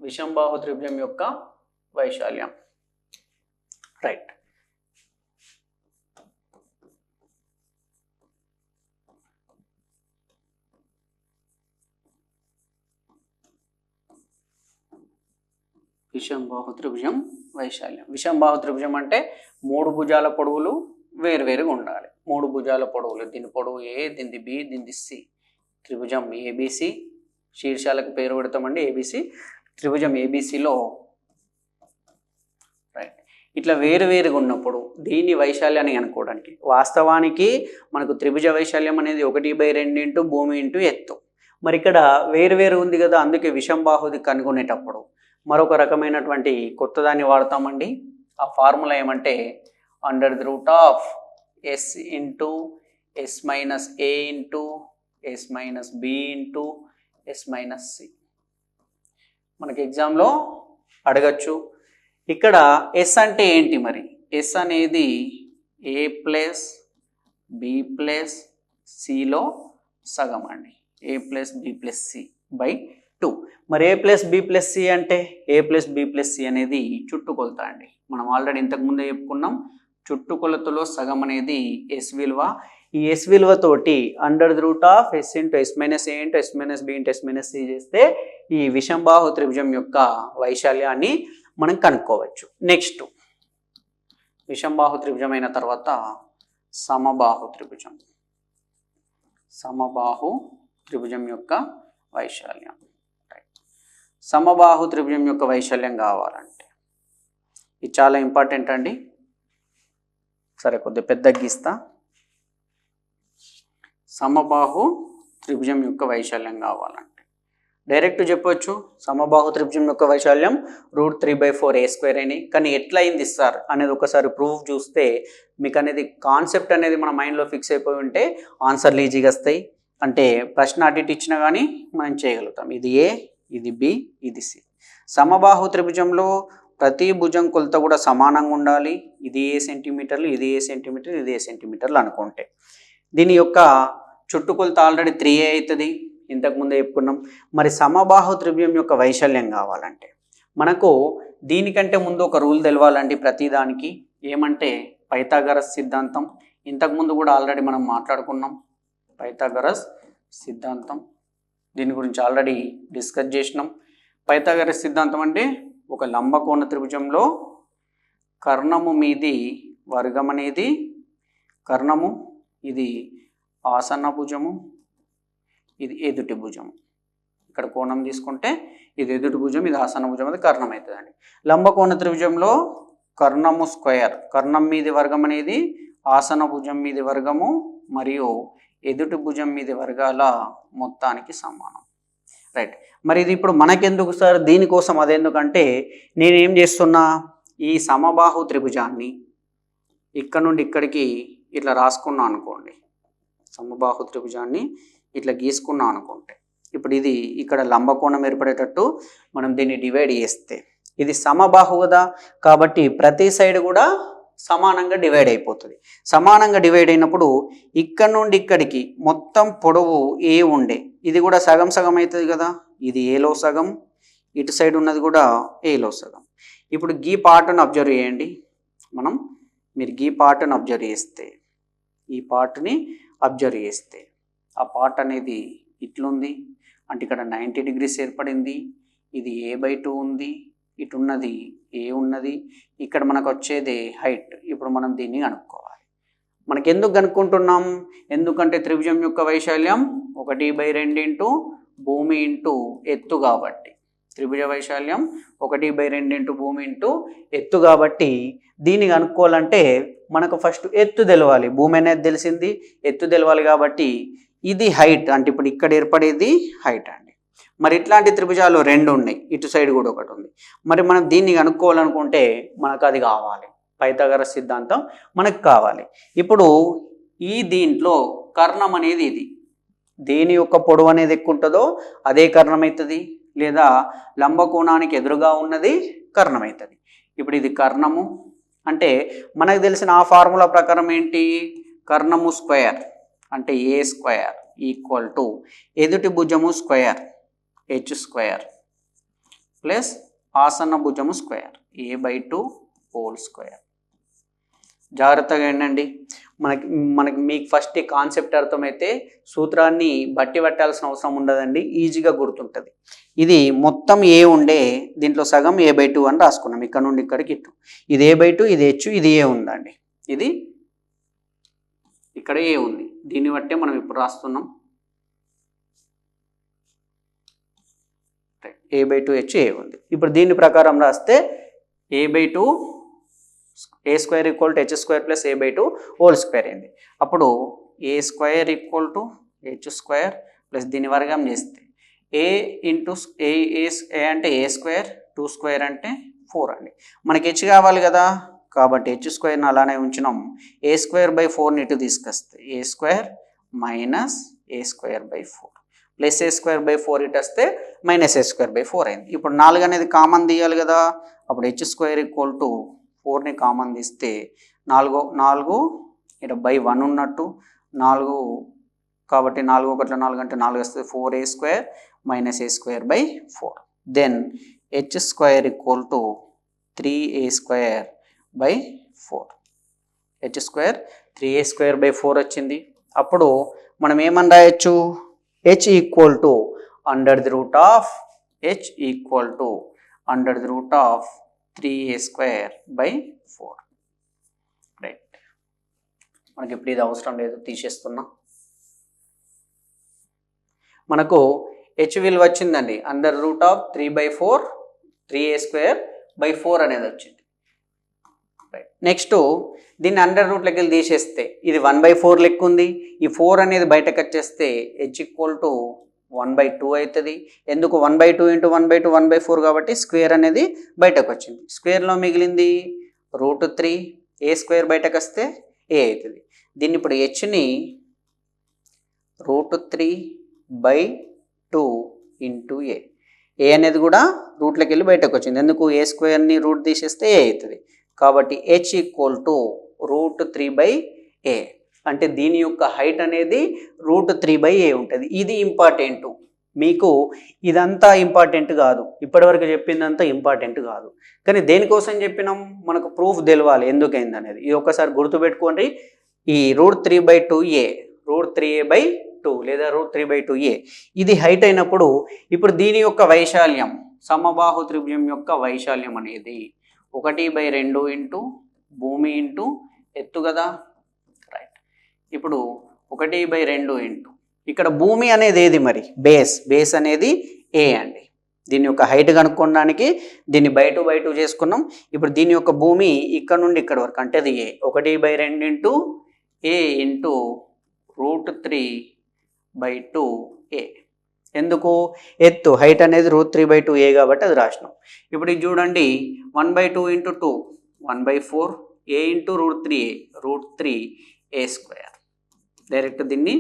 విషంబాహు త్రిభుజం యొక్క వైశాల్యం. రైట్. విషంబాహు త్రిభుజం వైశాల్యం. విషంబాహు త్రిభుజం అంటే 3 భుజాల పొడవులు వేరువేరుగా ఉండాలి. 3 భుజాల పొడవులు, దీని పొడవు A, దీనిది B, దీనిది C. త్రిభుజం ABC, శీర్షాలకు పేరు పెడతామండి ABC. త్రిభుజం ABCలో రైట్ ఇట్లా వేరువేరుగా ఉన్నప్పుడు దీని వైశాల్యాన్ని అనుకోవడానికి, వాస్తవానికి మనకు త్రిభుజ వైశాల్యం అనేది 1/2 భూమి × ఎత్తు. మరి ఇక్కడ వేరువేరు ఉంది కదా, అందుకే విషంబాహుది కనుగొనేటప్పుడు మరొక రకమైనటువంటి కొత్తదాన్ని వాడతామండి. ఆ ఫార్ములా ఏమంటే √S × S - A × S - B × S - C. మనకి ఎగ్జామ్లో అడగచ్చు. ఇక్కడ S అంటే ఏంటి మరి? S అనేది A + B + Cలో సగం అండి. A + B + C / 2. మరి A + B + C అంటే A + B + C అనేది చుట్టుకొలత అండి. మనం ఆల్రెడీ ఇంతకుముందే చెప్పుకున్నాం, చుట్టుకొలతలో సగం అనేది S విలువ. ఈ S విలువతోటి √S × S - A × S - B × S - C చేస్తే ఈ విషంబాహు త్రిభుజం యొక్క వైశాల్యాన్ని మనం కనుక్కోవచ్చు. నెక్స్ట్ విషంబాహు త్రిభుజం అయిన తర్వాత సమబాహు త్రిభుజం. సమబాహు త్రిభుజం యొక్క వైశాల్యం. సమబాహు త్రిభుజం యొక్క వైశాల్యం కావాలంటే ఇది చాలా ఇంపార్టెంట్ అండి. సరే, కొద్దిగా పెద్దగా గీస్తా. సమబాహు త్రిభుజం యొక్క వైశాల్యం కావాలంటే డైరెక్ట్ చెప్పొచ్చు, సమబాహు త్రిభుజం యొక్క వైశాల్యం √3/4a² అని. కానీ ఎట్లా అయింది సార్ అనేది ఒకసారి ప్రూఫ్ చూస్తే మీకు అనేది కాన్సెప్ట్ అనేది మన మైండ్లో ఫిక్స్ అయిపోయి ఉంటే ఆన్సర్లు ఈజీగా వస్తాయి. అంటే ప్రశ్న అటు ఇటు ఇచ్చినా కానీ మనం చేయగలుగుతాం. ఇది A, ఇది B, ఇది C. సమబాహు త్రిభుజంలో ప్రతి భుజం కొలత కూడా సమానంగా ఉండాలి. ఇది ఏ సెంటీమీటర్లు, ఇది ఏ సెంటీమీటర్లు, ఇది ఏ సెంటీమీటర్లు అనుకుంటే దీని యొక్క చుట్టుకొలత ఆల్రెడీ 3a అవుతుంది, ఇంతకుముందే చెప్పుకున్నాం. మరి సమబాహు త్రిభుజం యొక్క వైశాల్యం కావాలంటే మనకు దీనికంటే ముందు ఒక రూల్ తెలవాలండి ప్రతిదానికి. ఏమంటే పైథాగరస్ సిద్ధాంతం. ఇంతకుముందు కూడా ఆల్రెడీ మనం మాట్లాడుకున్నాం పైథాగరస్ సిద్ధాంతం. దీని గురించి ఆల్రెడీ డిస్కస్ చేసినాం. పైథాగరస్ సిద్ధాంతం అంటే ఒక లంబకోణ త్రిభుజంలో కర్ణము మీది వర్గం అనేది కర్ణము, ఇది ఆసన్న భుజము, ఇది ఎదుటి భుజము. ఇక్కడ కోణం తీసుకుంటే ఇది ఎదుటి భుజం, ఇది ఆసన్న భుజం, అది కర్ణం అవుతుందండి. లంబకోణ త్రిభుజంలో కర్ణము స్క్వేర్, కర్ణం మీది వర్గం అనేది ఆసన భుజం మీది వర్గము మరియు ఎదుటి భుజం మీది వర్గాల మొత్తానికి సమానం. రైట్. మరి ఇది ఇప్పుడు మనకెందుకు సార్? దీనికోసం అదెందుకంటే నేనేం చేస్తున్నా, ఈ సమబాహు త్రిభుజాన్ని ఇక్కడ నుండి ఇక్కడికి ఇట్లా రాసుకున్నా అనుకోండి, సమబాహు త్రిభుజాన్ని ఇట్లా గీసుకున్నా అనుకుంటే, ఇప్పుడు ఇది ఇక్కడ లంబకోణం ఏర్పడేటట్టు మనం దీన్ని డివైడ్ చేస్తే ఇది సమబాహు కదా, కాబట్టి ప్రతి సైడ్ కూడా సమానంగా డివైడ్ అయిపోతుంది. సమానంగా డివైడ్ అయినప్పుడు ఇక్కడ నుండి ఇక్కడికి మొత్తం పొడవు ఏ ఉండే ఇది కూడా సగం సగం అవుతుంది కదా. ఇది ఏలో సగం, ఇటు సైడ్ ఉన్నది కూడా ఏలో సగం. ఇప్పుడు గీ పార్ట్ను అబ్జర్వ్ చేయండి. మీరు గీ పార్ట్ను అబ్జర్వ్ చేస్తే, ఈ పార్ట్ని అబ్జర్వ్ చేస్తే ఆ పార్ట్ అనేది ఇట్లుంది, అంటే ఇక్కడ 90 degrees ఏర్పడింది. ఇది a/2 ఉంది, ఇటు ఉన్నది ఏ ఉన్నది, ఇక్కడ మనకు వచ్చేది హైట్. ఇప్పుడు మనం దీన్ని కనుక్కోవాలి. మనకి ఎందుకు కనుక్కుంటున్నాం? ఎందుకంటే త్రిభుజం యొక్క వైశాల్యం 1/2 భూమి × ఎత్తు కాబట్టి, త్రిభుజ వైశాల్యం 1/2 భూమి × ఎత్తు కాబట్టి దీన్ని కనుక్కోవాలంటే మనకు ఫస్ట్ ఎత్తు తెలవాలి. భూమి అనేది తెలిసింది, ఎత్తు తెలవాలి. కాబట్టి ఇది హైట్, అంటే ఇప్పుడు ఇక్కడ ఏర్పడేది హైట్ అండి. మరి ఇట్లాంటి త్రిభుజాలు రెండు ఉన్నాయి, ఇటు సైడ్ కూడా ఒకటి ఉంది. మరి మనం దీన్ని కనుక్కోవాలనుకుంటే మనకు అది కావాలి, పైథాగరస్ సిద్ధాంతం మనకు కావాలి. ఇప్పుడు ఈ దీంట్లో కర్ణం అనేది ఇది, దేని యొక్క పొడవు అనేది ఎక్కువ ఉంటుందో అదే కర్ణం అవుతుంది, లేదా లంబకోణానికి ఎదురుగా ఉన్నది కర్ణం అవుతుంది. ఇప్పుడు ఇది కర్ణము అంటే మనకు తెలిసిన ఆ ఫార్ములా ప్రకారం ఏంటి, కర్ణము స్క్వేర్ అంటే ఏ స్క్వేర్ ఈక్వల్ టు ఎదుటి భుజము స్క్వేర్ హెచ్ స్క్వేర్ ప్లస్ ఆసన్న భుజము స్క్వేర్ a/2 హోల్ స్క్వేర్. జాగ్రత్తగా ఏంటండి, మనకి మీకు ఫస్ట్ ఈ కాన్సెప్ట్ అర్థమైతే సూత్రాన్ని బట్టి పట్టాల్సిన అవసరం ఉండదండి, ఈజీగా గుర్తుంటుంది. ఇది మొత్తం ఏ ఉండే దీంట్లో సగం a/2 అని రాసుకున్నాం, ఇక్కడ నుండి ఇక్కడికి ఇటు. ఇది a/2, ఇది h, ఇది ఏ ఉందండి, ఇది ఇక్కడ ఏ ఉంది, దీన్ని బట్టే మనం ఇప్పుడు రాస్తున్నాం a/2 h ఏ ఉంది. ఇప్పుడు దీని ప్రకారం రాస్తే a/2 a square equal to H square plus a/2 whole square అయింది. అప్పుడు A square equal to H square plus దీని వర్గం చేస్తే ఏ ఇంటూ ఏ అంటే ఏ స్క్వేర్, 2 స్క్వేర్ అంటే 4 అండి. మనకి హెచ్ కావాలి కదా, కాబట్టి హెచ్ స్క్వేర్ని అలానే ఉంచినాం. ఏ స్క్వేర్ బై 4ని ఇటు తీసుకొస్తే A square minus A square by 4 plus A square by 4 ఇటు వస్తే మైనస్ ఏ స్క్వేర్ బై 4 అయింది. ఇప్పుడు 4 అనేది కామన్ తీయాలి కదా, అప్పుడు హెచ్ స్క్వేర్ ఈక్వల్ టు 4ని కామన్ తీస్తే 4 ఇక్కడ బై 1 ఉన్నట్టు 4, కాబట్టి 4 1 4 అంటే 4 వస్తుంది, 4a square minus A square by 4. Then H square equal to 3a square by 4. H square 3a square by 4 వచ్చింది. అప్పుడు మనం ఏమని రాయొచ్చు, H equal to under the root of H equal to under the root of 3a square by 4. Right, మనకి ఇప్పుడు ఇది అవసరం లేదు, తీసేస్తున్నా. మనకు హెచ్ విలువ వచ్చిందండి under root of 3/4 3a square by 4 అనేది వచ్చింది. రైట్, నెక్స్ట్ దీన్ని అండర్ రూట్లోకి వెళ్ళి తీసేస్తే ఇది 1/4 లెక్క ఉంది. ఈ 4 అనేది బయటకు వచ్చేస్తే హెచ్ ఈక్వల్ టు 1/2 అవుతుంది. ఎందుకు 1/2 ఇంటూ 1/2 1/4 కాబట్టి స్క్వేర్ అనేది బయటకు వచ్చింది. స్క్వేర్లో మిగిలింది √3, ఏ స్క్వేర్ బయటకు వస్తే ఏ అవుతుంది. దీన్ని ఇప్పుడు హెచ్ని √3/2 ఇంటూ ఏ అనేది కూడా రూట్లోకి వెళ్ళి బయటకు వచ్చింది. ఎందుకు ఏ స్క్వేర్ని రూట్ తీసేస్తే ఏ అవుతుంది. కాబట్టి హెచ్ ఈక్వల్ టు √3/a అంటే దీని యొక్క హైట్ అనేది √3/a ఉంటుంది. ఇది ఇంపార్టెంట్, మీకు ఇదంతా ఇంపార్టెంట్ కాదు, ఇప్పటివరకు చెప్పిందంతా ఇంపార్టెంట్ కాదు. కానీ దేనికోసం చెప్పినాం, మనకు ప్రూఫ్ తెలవాలి ఎందుకైంది అనేది. ఇది ఒకసారి గుర్తుపెట్టుకోండి. ఈ √3/2a √3a/2 లేదా √3/2a ఇది హైట్ అయినప్పుడు ఇప్పుడు దీని యొక్క వైశాల్యం, సమబాహు త్రిభుజం యొక్క వైశాల్యం అనేది 1/2 ఇంటూ భూమి ఇంటూ ఎత్తు కదా. రైట్, ఇప్పుడు 1/2 ఇంటూ ఇక్కడ భూమి అనేది ఏది మరి, బేస్ అనేది ఏ అండి. దీని యొక్క హైట్ కనుక్కోవడానికి దీన్ని బై 2 చేసుకున్నాం. ఇప్పుడు దీని యొక్క భూమి ఇక్కడ నుండి ఇక్కడ వరకు అంటే అది ఏ 1/2 ఇంటూ ఏ ఇంటూ √3/2a. ఎందుకు, ఎత్తు హైట్ అనేది √3/2a కాబట్టి అది రాసినాం. ఇప్పుడు ఇది చూడండి 1/2 into 2 1/4 a into √3a square. Direct దీన్ని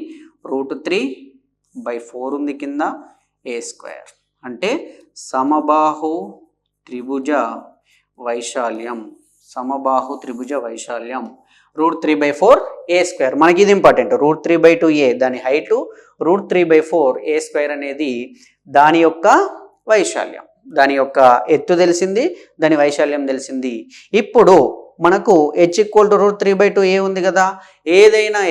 √3/4 ఉంది కింద a స్క్వేర్ అంటే సమబాహు త్రిభుజ వైశాల్యం, సమబాహు త్రిభుజ వైశాల్యం √3/4a స్క్వేర్. మనకి ఇది ఇంపార్టెంట్, √3/2a దాని హైటు, √3/4a స్క్వేర్ అనేది దాని యొక్క వైశాల్యం, దాని యొక్క ఎత్తు తెలిసింది, దాని వైశాల్యం తెలిసింది. ఇప్పుడు మనకు h ఈక్వల్ టు √3/2a ఉంది కదా. ఏదైనా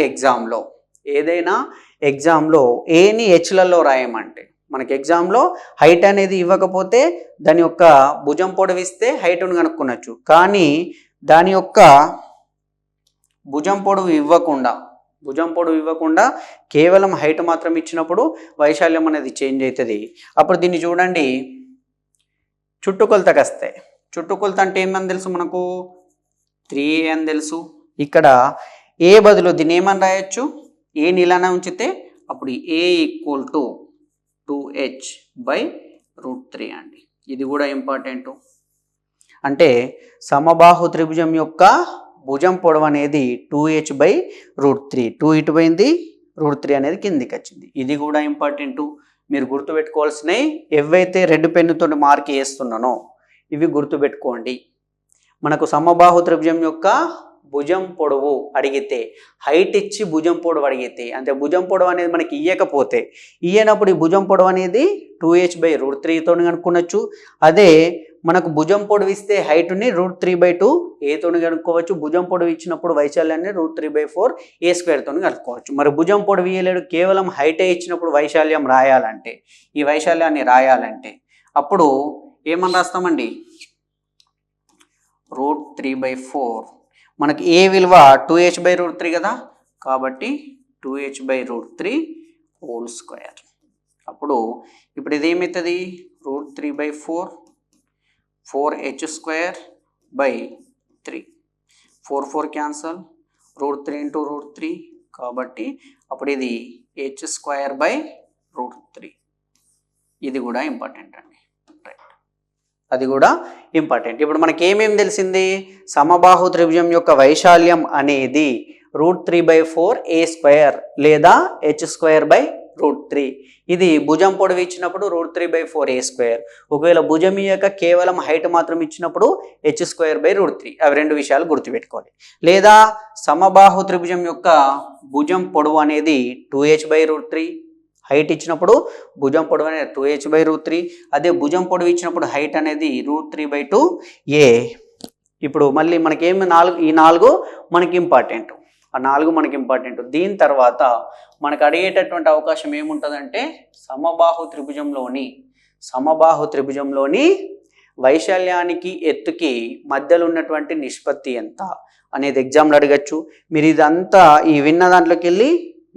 ఎగ్జామ్లో ఏని హెచ్లలో రాయమంటే, మనకి ఎగ్జామ్లో హైట్ అనేది ఇవ్వకపోతే దాని యొక్క భుజం పొడవు ఇస్తే హైట్ను కనుక్కొనొచ్చు. కానీ దాని యొక్క భుజం పొడవు ఇవ్వకుండా కేవలం హైట్ మాత్రం ఇచ్చినప్పుడు వైశాల్యం అనేది చేంజ్ అవుతుంది. అప్పుడు దీన్ని చూడండి, చుట్టుకొలతకు వస్తాయి. చుట్టుకొలత అంటే ఏమని తెలుసు మనకు, 3a అని తెలుసు. ఇక్కడ ఏ బదులు దీన్ని ఏమని రాయొచ్చు, ఏ ఇలానే ఉంచితే అప్పుడు A ఈక్వల్ టు 2h/√3 అండి. ఇది కూడా ఇంపార్టెంట్. అంటే సమబాహు త్రిభుజం యొక్క భుజం పొడవు అనేది 2h/√3. 2 ఇటు పోయింది, √3 అనేది కిందికి వచ్చింది. ఇది కూడా ఇంపార్టెంట్. మీరు గుర్తుపెట్టుకోవాల్సినవి ఏవైతే రెడ్ పెన్నుతో మార్క్ వేస్తున్నానో ఇవి గుర్తుపెట్టుకోండి. మనకు సమబాహు త్రిభుజం యొక్క భుజం పొడవు అడిగితే, హైట్ ఇచ్చి భుజం పొడవు అడిగితే, అంటే భుజం పొడవు అనేది మనకి ఇయ్యకపోతే, ఇయ్యనప్పుడు ఈ భుజం పొడవు అనేది 2h/√3తో కనుక్కోవచ్చు. అదే మనకు భుజం పొడవు ఇస్తే హైట్ని √3/2 ఏతో కనుక్కోవచ్చు. భుజం పొడవు ఇచ్చినప్పుడు వైశాల్యాన్ని √3/4 a² కనుక్కోవచ్చు. మరి భుజం పొడవు ఇయ్యలేడు, కేవలం హైటే ఇచ్చినప్పుడు వైశాల్యం రాయాలంటే, ఈ వైశాల్యాన్ని రాయాలంటే అప్పుడు ఏమని రాస్తామండి, √3/4. మనకి ఏ విలువ 2h/√3 కదా, కాబట్టి 2h/√3 హోల్ స్క్వేర్. అప్పుడు ఇప్పుడు ఇది ఏమవుతుంది, √3/4 4h²/3. 4 క్యాన్సల్, √3 × √3, కాబట్టి అప్పుడు ఇది h²/√3. ఇది కూడా ఇంపార్టెంట్ అండి. రైట్, అది కూడా ఇంపార్టెంట్. ఇప్పుడు మనకి ఏమేమి తెలిసింది, సమబాహు త్రిభుజం యొక్క వైశాల్యం అనేది √3/4 a² లేదా h²/√3. ఇది భుజం పొడవు ఇచ్చినప్పుడు √3/4 a². ఒకవేళ భుజం ఇయ్యక కేవలం హైట్ మాత్రం ఇచ్చినప్పుడు h²/√3. అవి రెండు విషయాలు గుర్తుపెట్టుకోవాలి. లేదా సమబాహు త్రిభుజం యొక్క భుజం పొడవు అనేది 2h/√3. హైట్ ఇచ్చినప్పుడు భుజం పొడవు అనేది 2h/√3. అదే భుజం పొడవు ఇచ్చినప్పుడు హైట్ అనేది √3/2 a. ఇప్పుడు మళ్ళీ మనకేమి ఈ 4 మనకి ఇంపార్టెంట్. ఆ 4 మనకి ఇంపార్టెంట్. దీని తర్వాత మనకు అడిగేటటువంటి అవకాశం ఏముంటుందంటే, సమబాహు త్రిభుజంలోని వైశాల్యానికి ఎత్తుకి మధ్యలో ఉన్నటువంటి నిష్పత్తి ఎంత అనేది ఎగ్జామ్లో అడగచ్చు. మీరు ఇదంతా ఈ విన్న దాంట్లోకి వెళ్ళి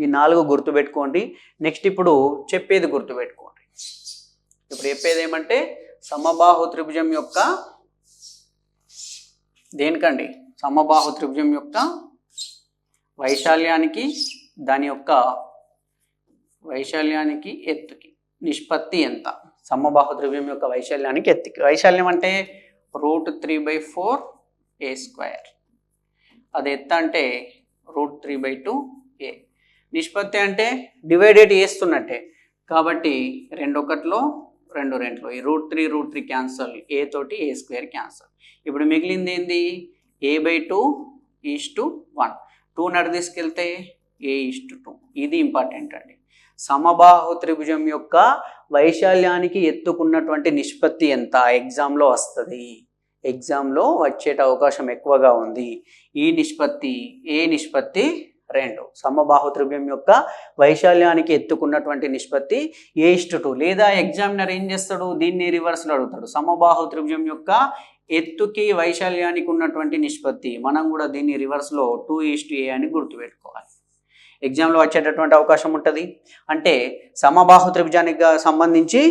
ఈ 4 గుర్తుపెట్టుకోండి. నెక్స్ట్ ఇప్పుడు చెప్పేది గుర్తుపెట్టుకోండి. ఇప్పుడు చెప్పేది ఏమంటే, సమబాహు త్రిభుజం యొక్క దేనికండి, సమబాహు త్రిభుజం యొక్క వైశాల్యానికి, దాని యొక్క వైశాల్యానికి ఎత్తుకి నిష్పత్తి ఎంత. సమబాహు త్రిభుజం యొక్క వైశాల్యానికి ఎత్తుకి, వైశాల్యం అంటే √3/4 a². అది ఎత్తు అంటే √3/2 a. నిష్పత్తి అంటే డివైడెడ్ చేస్తున్నట్టే, కాబట్టి 2 1లో 2 2లో ఈ √3 క్యాన్సల్, a తోటి a² క్యాన్సల్. ఇప్పుడు మిగిలింది ఏంది, a/2:1. 2 నడు తీసుకెళ్తే a/2. ఇది ఇంపార్టెంట్ అండి. సమబాహు త్రిభుజం యొక్క వైశాల్యానికి ఎత్తుకున్నటువంటి నిష్పత్తి ఎంత ఎగ్జామ్లో వస్తుంది, ఎగ్జామ్లో వచ్చేట అవకాశం ఎక్కువగా ఉంది. ఈ నిష్పత్తి ఏ నిష్పత్తి 2. సమబాహు త్రిభుజం యొక్క వైశాల్యానికి ఎత్తుకున్నటువంటి నిష్పత్తి a/2. లేదా ఎగ్జామినర్ ఏం చేస్తాడు, దీన్ని రివర్స్లో అడుగుతాడు. సమబాహు త్రిభుజం యొక్క ఎత్తుకి వైశాల్యానికి ఉన్నటువంటి నిష్పత్తి, మనం కూడా దీన్ని రివర్స్లో 2:a అని గుర్తుపెట్టుకోవాలి. ఎగ్జామ్లో వచ్చేటటువంటి అవకాశం ఉంటుంది. అంటే సమబాహు త్రిభుజానికి సంబంధించి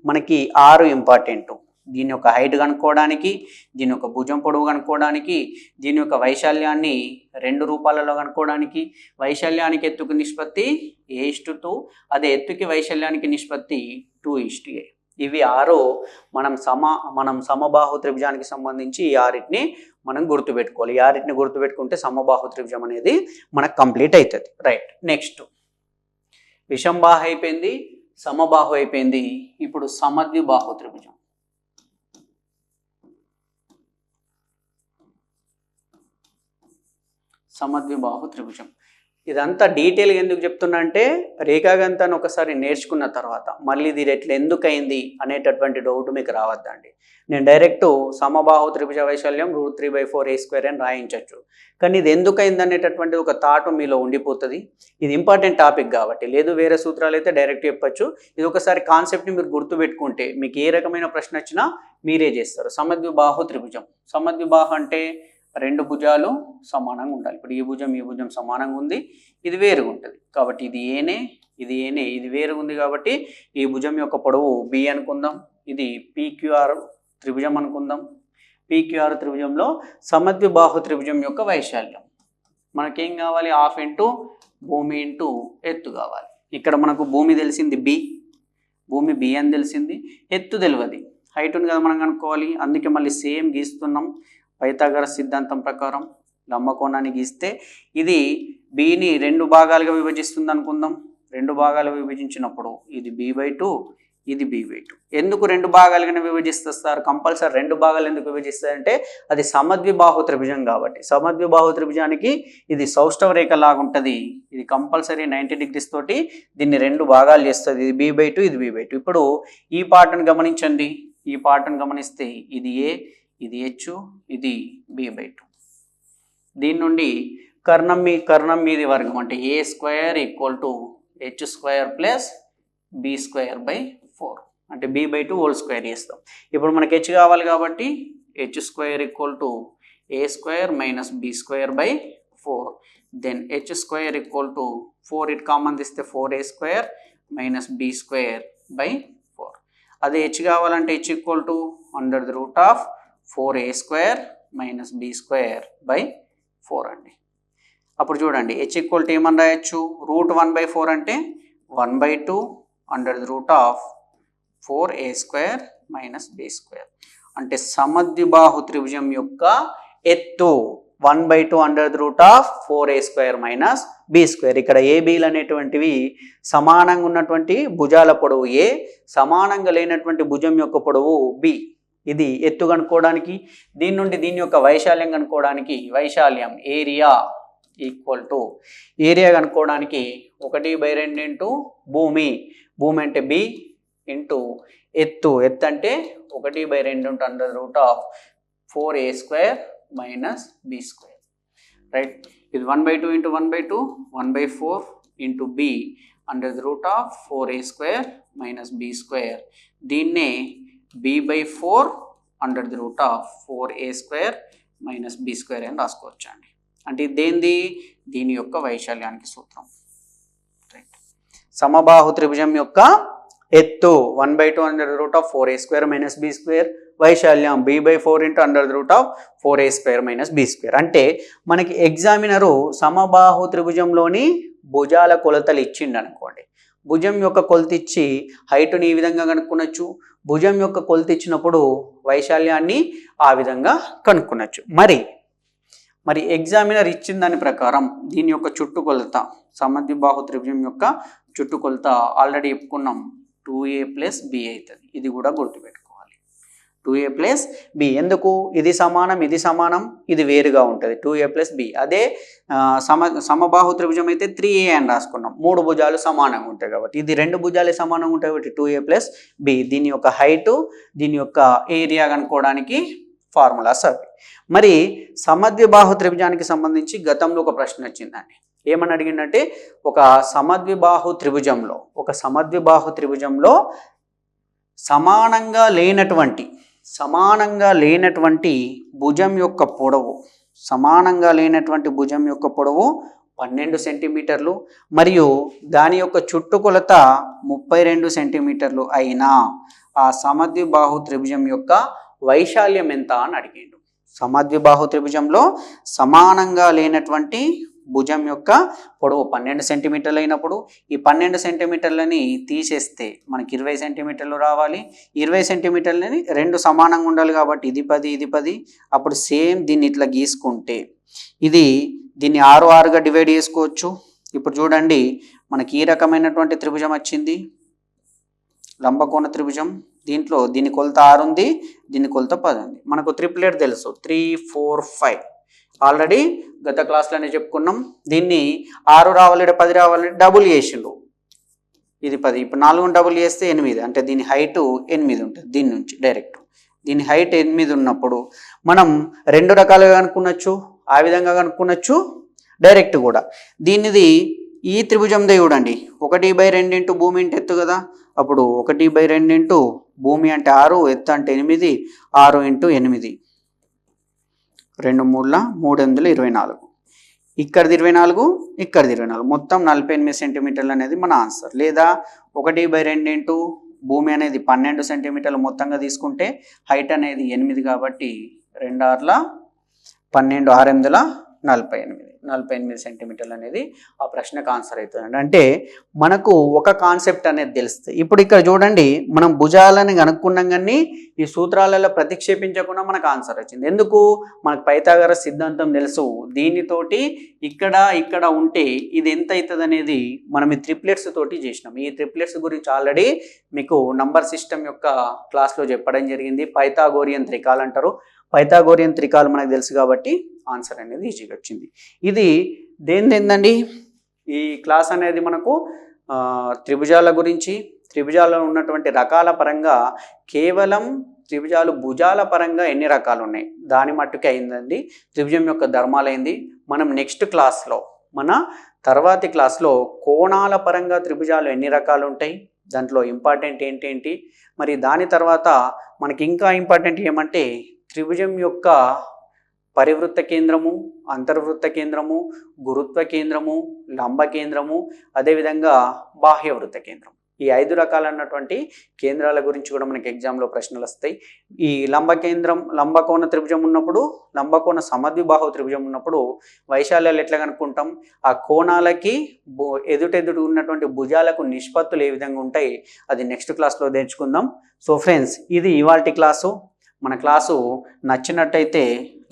మనకి 6 ఇంపార్టెంట్. దీని యొక్క హైట్ కనుక్కోవడానికి, దీని యొక్క భుజం పొడవు కనుక్కోవడానికి, దీని యొక్క వైశాల్యాన్ని 2 రూపాలలో కనుక్కోవడానికి, వైశాల్యానికి ఎత్తుకు నిష్పత్తి a/2, అదే ఎత్తుకి వైశాల్యానికి నిష్పత్తి 2:a. ఇవి 6 మనం సమబాహు త్రిభుజానికి సంబంధించి ఈ 6ని మనం గుర్తుపెట్టుకోవాలి. ఈ 6ని గుర్తుపెట్టుకుంటే సమబాహు త్రిభుజం అనేది మనకు కంప్లీట్ అవుతుంది. రైట్, నెక్స్ట్ విషంబాహు అయిపోయింది, సమబాహు అయిపోయింది. ఇప్పుడు సమద్విబాహు త్రిభుజం. సమద్విబాహు త్రిభుజం ఇదంతా డీటెయిల్గా ఎందుకు చెప్తున్నా అంటే, రేఖాగణితాన్ని ఒకసారి నేర్చుకున్న తర్వాత మళ్ళీ ఇది ఎట్లా ఎందుకు అయింది అనేటటువంటి డౌట్ మీకు రావద్దండి. నేను డైరెక్ట్ సమబాహు త్రిభుజ వైశాల్యం √3/4 a² అని రాయించవచ్చు. కానీ ఇది ఎందుకు అయింది అనేటటువంటి ఒక థాట్ మీలో ఉండిపోతుంది. ఇది ఇంపార్టెంట్ టాపిక్ కాబట్టి, లేదు వేరే సూత్రాలు అయితే డైరెక్ట్ చెప్పచ్చు. ఇది ఒకసారి కాన్సెప్ట్ని మీరు గుర్తుపెట్టుకుంటే మీకు ఏ రకమైన ప్రశ్న వచ్చినా మీరే చేస్తారు. సమద్విబాహు త్రిభుజం. సమద్విబాహు అంటే 2 భుజాలు సమానంగా ఉండాలి. ఇప్పుడు ఈ భుజం సమానంగా ఉంది, ఇది వేరుగా ఉంటుంది. కాబట్టి ఇది ఏనే, ఇది వేరుగా ఉంది. కాబట్టి ఈ భుజం యొక్క పొడవు b అనుకుందాం. ఇది PQR త్రిభుజం అనుకుందాం. PQR త్రిభుజంలో సమద్విబాహు త్రిభుజం యొక్క వైశాల్యం మనకేం కావాలి, ½ ఇంటూ భూమి ఇంటూ ఎత్తు కావాలి. ఇక్కడ మనకు భూమి తెలిసింది బి, భూమి బి అని తెలిసింది, ఎత్తు తెలియదు, హైట్ ఉంది కదా మనం కనుక్కోవాలి. అందుకే మళ్ళీ సేమ్ గీస్తున్నాం. పైథాగరస్ సిద్ధాంతం ప్రకారం లంబకోణాన్ని గీస్తే ఇది బిని 2 భాగాలుగా విభజిస్తుంది అనుకుందాం. 2 భాగాలుగా విభజించినప్పుడు ఇది b/2, ఇది b/2. ఎందుకు 2 భాగాలుగానే విభజిస్తారు సార్? కంపల్సరీ 2 భాగాలు ఎందుకు విభజిస్తారంటే అది సమద్విబాహు త్రిభుజం కాబట్టి. సమద్విబాహు త్రిభుజానికి ఇది సౌష్ఠవ రేఖ లాగా ఉంటుంది. ఇది కంపల్సరీ 90 degrees తోటి దీన్ని 2 భాగాలు చేస్తుంది. ఇది b/2, ఇది b/2. ఇప్పుడు ఈ పార్ట్ని గమనించండి. ఈ పార్ట్ని గమనిస్తే ఇది a, ఇది h, ఇది b/2. దీని నుండి కర్ణం మీది వర్గం అంటే a² = h² + b² / 4 అంటే b/2 హోల్ స్క్వేర్ చేస్తాం. ఇప్పుడు మనకి h కావాలి కాబట్టి h² = a² - b² / 4. Then h² = 4 it common తీస్తే 4a² - b² / 4. అదే h కావాలంటే h = √4a² - b² / 4 అండి. అప్పుడు చూడండి h = ఏమని రాయొచ్చు? √1/4 అంటే 1/2 √4a² - b² అంటే సమద్విబాహు త్రిభుజం యొక్క ఎత్తు 1/2 √4a² - b². ఇక్కడ ఏబీలు అనేటువంటివి సమానంగా ఉన్నటువంటి భుజాల పొడవు ఏ, సమానంగా లేనటువంటి భుజం యొక్క పొడవు బి. ఇది ఎత్తు కనుక్కోవడానికి, దీని నుండి దీని యొక్క వైశాల్యం కనుక్కోవడానికి, వైశాల్యం ఏరియా కనుక్కోవడానికి 1/2 భూమి, భూమి అంటే బి ఇంటూ ఎత్తు అంటే 1/2 √4a² - b². రైట్. ఇది 1/2 × 1/2 1/4 ఇంటూ బి √4a² - b². దీన్నే b/4 √4a² - b² అని రాసుకోవచ్చు అండి. అంటే ఇదేంది? దీని యొక్క వైశాల్యానికి సూత్రం. రైట్. సమబాహు త్రిభుజం యొక్క ఎత్తు 1/2 √4a² - b², వైశాల్యం b/4 × √4a² - b². అంటే మనకి ఎగ్జామినరు సమబాహు త్రిభుజంలోని భుజాల కొలతలు ఇచ్చిండు అనుకోండి. భుజం యొక్క కొలత ఇచ్చి హైట్ని ఈ విధంగా కనుక్కొనొచ్చు, భుజం యొక్క కొలత ఇచ్చినప్పుడు వైశాల్యాన్ని ఆ విధంగా కనుక్కొనొచ్చు. మరి ఎగ్జామినర్ ఇచ్చిన దాని ప్రకారం దీని యొక్క చుట్టుకొలత, సమద్విబాహు త్రిభుజం యొక్క చుట్టుకొలత ఆల్రెడీ చెప్పుకున్నాం, 2a + b అవుతుంది. ఇది కూడా గుర్తుపెట్టుకోవాలి, 2a + b. ఎందుకు? ఇది సమానం, ఇది సమానం, ఇది వేరుగా ఉంటుంది, 2a + b. అదే సమబాహు త్రిభుజం అయితే 3a అని రాసుకున్నాం, 3 భుజాలు సమానంగా ఉంటాయి కాబట్టి. ఇది 2 భుజాలు సమానంగా ఉంటాయి కాబట్టి 2a + b. దీని యొక్క హైటు, దీని యొక్క ఏరియా కనుక్కోవడానికి ఫార్ములాస్ అవి. మరి సమద్విబాహు త్రిభుజానికి సంబంధించి గతంలో ఒక ప్రశ్న వచ్చిందండి. ఏమని అడిగిందంటే ఒక సమద్విబాహు త్రిభుజంలో సమానంగా లేనటువంటి భుజం యొక్క పొడవు 12 సెంటీమీటర్లు మరియు దాని యొక్క చుట్టుకొలత 32 సెంటీమీటర్లు అయినా ఆ సమద్విబాహు త్రిభుజం యొక్క వైశాల్యం ఎంత అని అడిగిండు. సమద్విబాహు త్రిభుజంలో సమానంగా లేనటువంటి భుజం యొక్క పొడవు 12 సెంటీమీటర్లు అయినప్పుడు ఈ 12 సెంటీమీటర్లని తీసేస్తే మనకి 20 సెంటీమీటర్లు రావాలి. 20 సెంటీమీటర్లని 2 సమానంగా ఉండాలి కాబట్టి ఇది 10, ఇది 10. అప్పుడు సేమ్ దీన్ని ఇట్లా గీసుకుంటే దీన్ని 6గా డివైడ్ చేసుకోవచ్చు. ఇప్పుడు చూడండి, మనకి ఈ రకమైనటువంటి త్రిభుజం వచ్చింది, లంబకోణ త్రిభుజం. దీంట్లో దీని కొలత 6 ఉంది, దీని కొలత 10 ఉంది. మనకు ట్రిప్లెట్ తెలుసు, 3, 4, 5 ఆల్రెడీ గత క్లాస్లోనే చెప్పుకున్నాం. దీన్ని 6 రావాలి, 10 రావాలి, డబుల్ చేసిండు, ఇది 10. ఇప్పుడు 4 డబుల్ చేస్తే 8, అంటే దీని హైట్ 8 ఉంటుంది. దీని నుంచి డైరెక్ట్ దీని హైట్ 8 ఉన్నప్పుడు మనం 2 రకాలుగా కనుక్కొనొచ్చు, ఆ విధంగా కనుక్కొనొచ్చు, డైరెక్ట్ కూడా. దీనిది ఈ త్రిభుజందే చూడండి, 1/2 భూమి అంటే ఎత్తు కదా. అప్పుడు 1/2 భూమి అంటే 6, ఎత్తు అంటే 8, 6 × 8, 2 3 24. ఇక్కడిది 24, ఇక్కడిది 24, మొత్తం 48 సెంటీమీటర్లు అనేది మన ఆన్సర్. లేదా 1/2 భూమి అనేది 12 సెంటీమీటర్లు మొత్తంగా తీసుకుంటే హైట్ అనేది 8 కాబట్టి 2 6 12, 6 8 48. 48 సెంటీమీటర్లు అనేది ఆ ప్రశ్నకు ఆన్సర్ అవుతుంది. అంటే మనకు ఒక కాన్సెప్ట్ అనేది తెలుస్తుంది. ఇప్పుడు ఇక్కడ చూడండి, మనం భుజాలని కనుక్కున్నాం కానీ ఈ సూత్రాలలో ప్రతిక్షేపించకుండా మనకు ఆన్సర్ వచ్చింది. ఎందుకు? మనకు పైథాగరస్ సిద్ధాంతం తెలుసు. దీనితోటి ఇక్కడ ఉంటే ఇది ఎంత అవుతుంది అనేది మనం ఈ ట్రిప్లెట్స్ తోటి చేసినాం. ఈ ట్రిప్లెట్స్ గురించి ఆల్రెడీ మీకు నంబర్ సిస్టమ్ యొక్క క్లాస్లో చెప్పడం జరిగింది. పైథాగోరియన్ త్రికాలు అంటారు. పైథాగోరియన్ త్రికాలు మనకు తెలుసు కాబట్టి ఆన్సర్ అనేది ఈజీగా వచ్చింది. ఇది దేనిదేందండి? ఈ క్లాస్ అనేది మనకు త్రిభుజాల గురించి, త్రిభుజాలలో ఉన్నటువంటి రకాల పరంగా, కేవలం త్రిభుజాలు భుజాల పరంగా ఎన్ని రకాలు ఉన్నాయి దాని మట్టుకే అయిందండి. త్రిభుజం యొక్క ధర్మాలైంది. మనం నెక్స్ట్ క్లాస్లో, మన తర్వాతి క్లాస్లో కోణాల పరంగా త్రిభుజాలు ఎన్ని రకాలు ఉంటాయి, దాంట్లో ఇంపార్టెంట్ ఏంటి, మరి దాని తర్వాత మనకి ఇంకా ఇంపార్టెంట్ ఏమంటే త్రిభుజం యొక్క పరివృత్త కేంద్రము, అంతర్వృత్త కేంద్రము, గురుత్వ కేంద్రము, లంబ కేంద్రము, అదేవిధంగా బాహ్య వృత్త కేంద్రం. ఈ 5 రకాలైనటువంటి కేంద్రాల గురించి కూడా మనకి ఎగ్జామ్లో ప్రశ్నలు వస్తాయి. ఈ లంబకోణ త్రిభుజం ఉన్నప్పుడు, లంబకోణ సమద్విబాహు త్రిభుజం ఉన్నప్పుడు వైశాల్యాలు ఎట్లా కనుక్కుంటాం, ఆ కోణాలకి ఎదుటెదుటి ఉన్నటువంటి భుజాలకు నిష్పత్తులు ఏ విధంగా ఉంటాయి అది నెక్స్ట్ క్లాస్లో నేర్చుకుందాం. సో ఫ్రెండ్స్, ఇది ఇవాల్టి క్లాసు. మన క్లాసు నచ్చినట్టయితే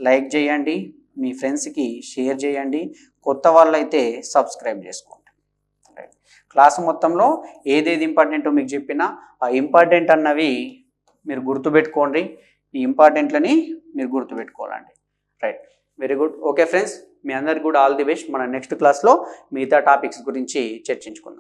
లైక్ చేయండి, మీ ఫ్రెండ్స్కి షేర్ చేయండి, కొత్త వాళ్ళైతే సబ్స్క్రైబ్ చేసుకోండి. క్లాసు మొత్తంలో ఏదేది ఇంపార్టెంటో మీకు చెప్పినా ఆ ఇంపార్టెంట్ అన్నవి మీరు గుర్తుపెట్టుకోండి. ఈ ఇంపార్టెంట్లని మీరు గుర్తుపెట్టుకోవాలండి. Right, very good. Okay friends, మీ అందరికి కూడా ఆల్ ది బెస్ట్. మన నెక్స్ట్ క్లాస్లో మిగతా టాపిక్స్ గురించి చర్చించుకుందాం.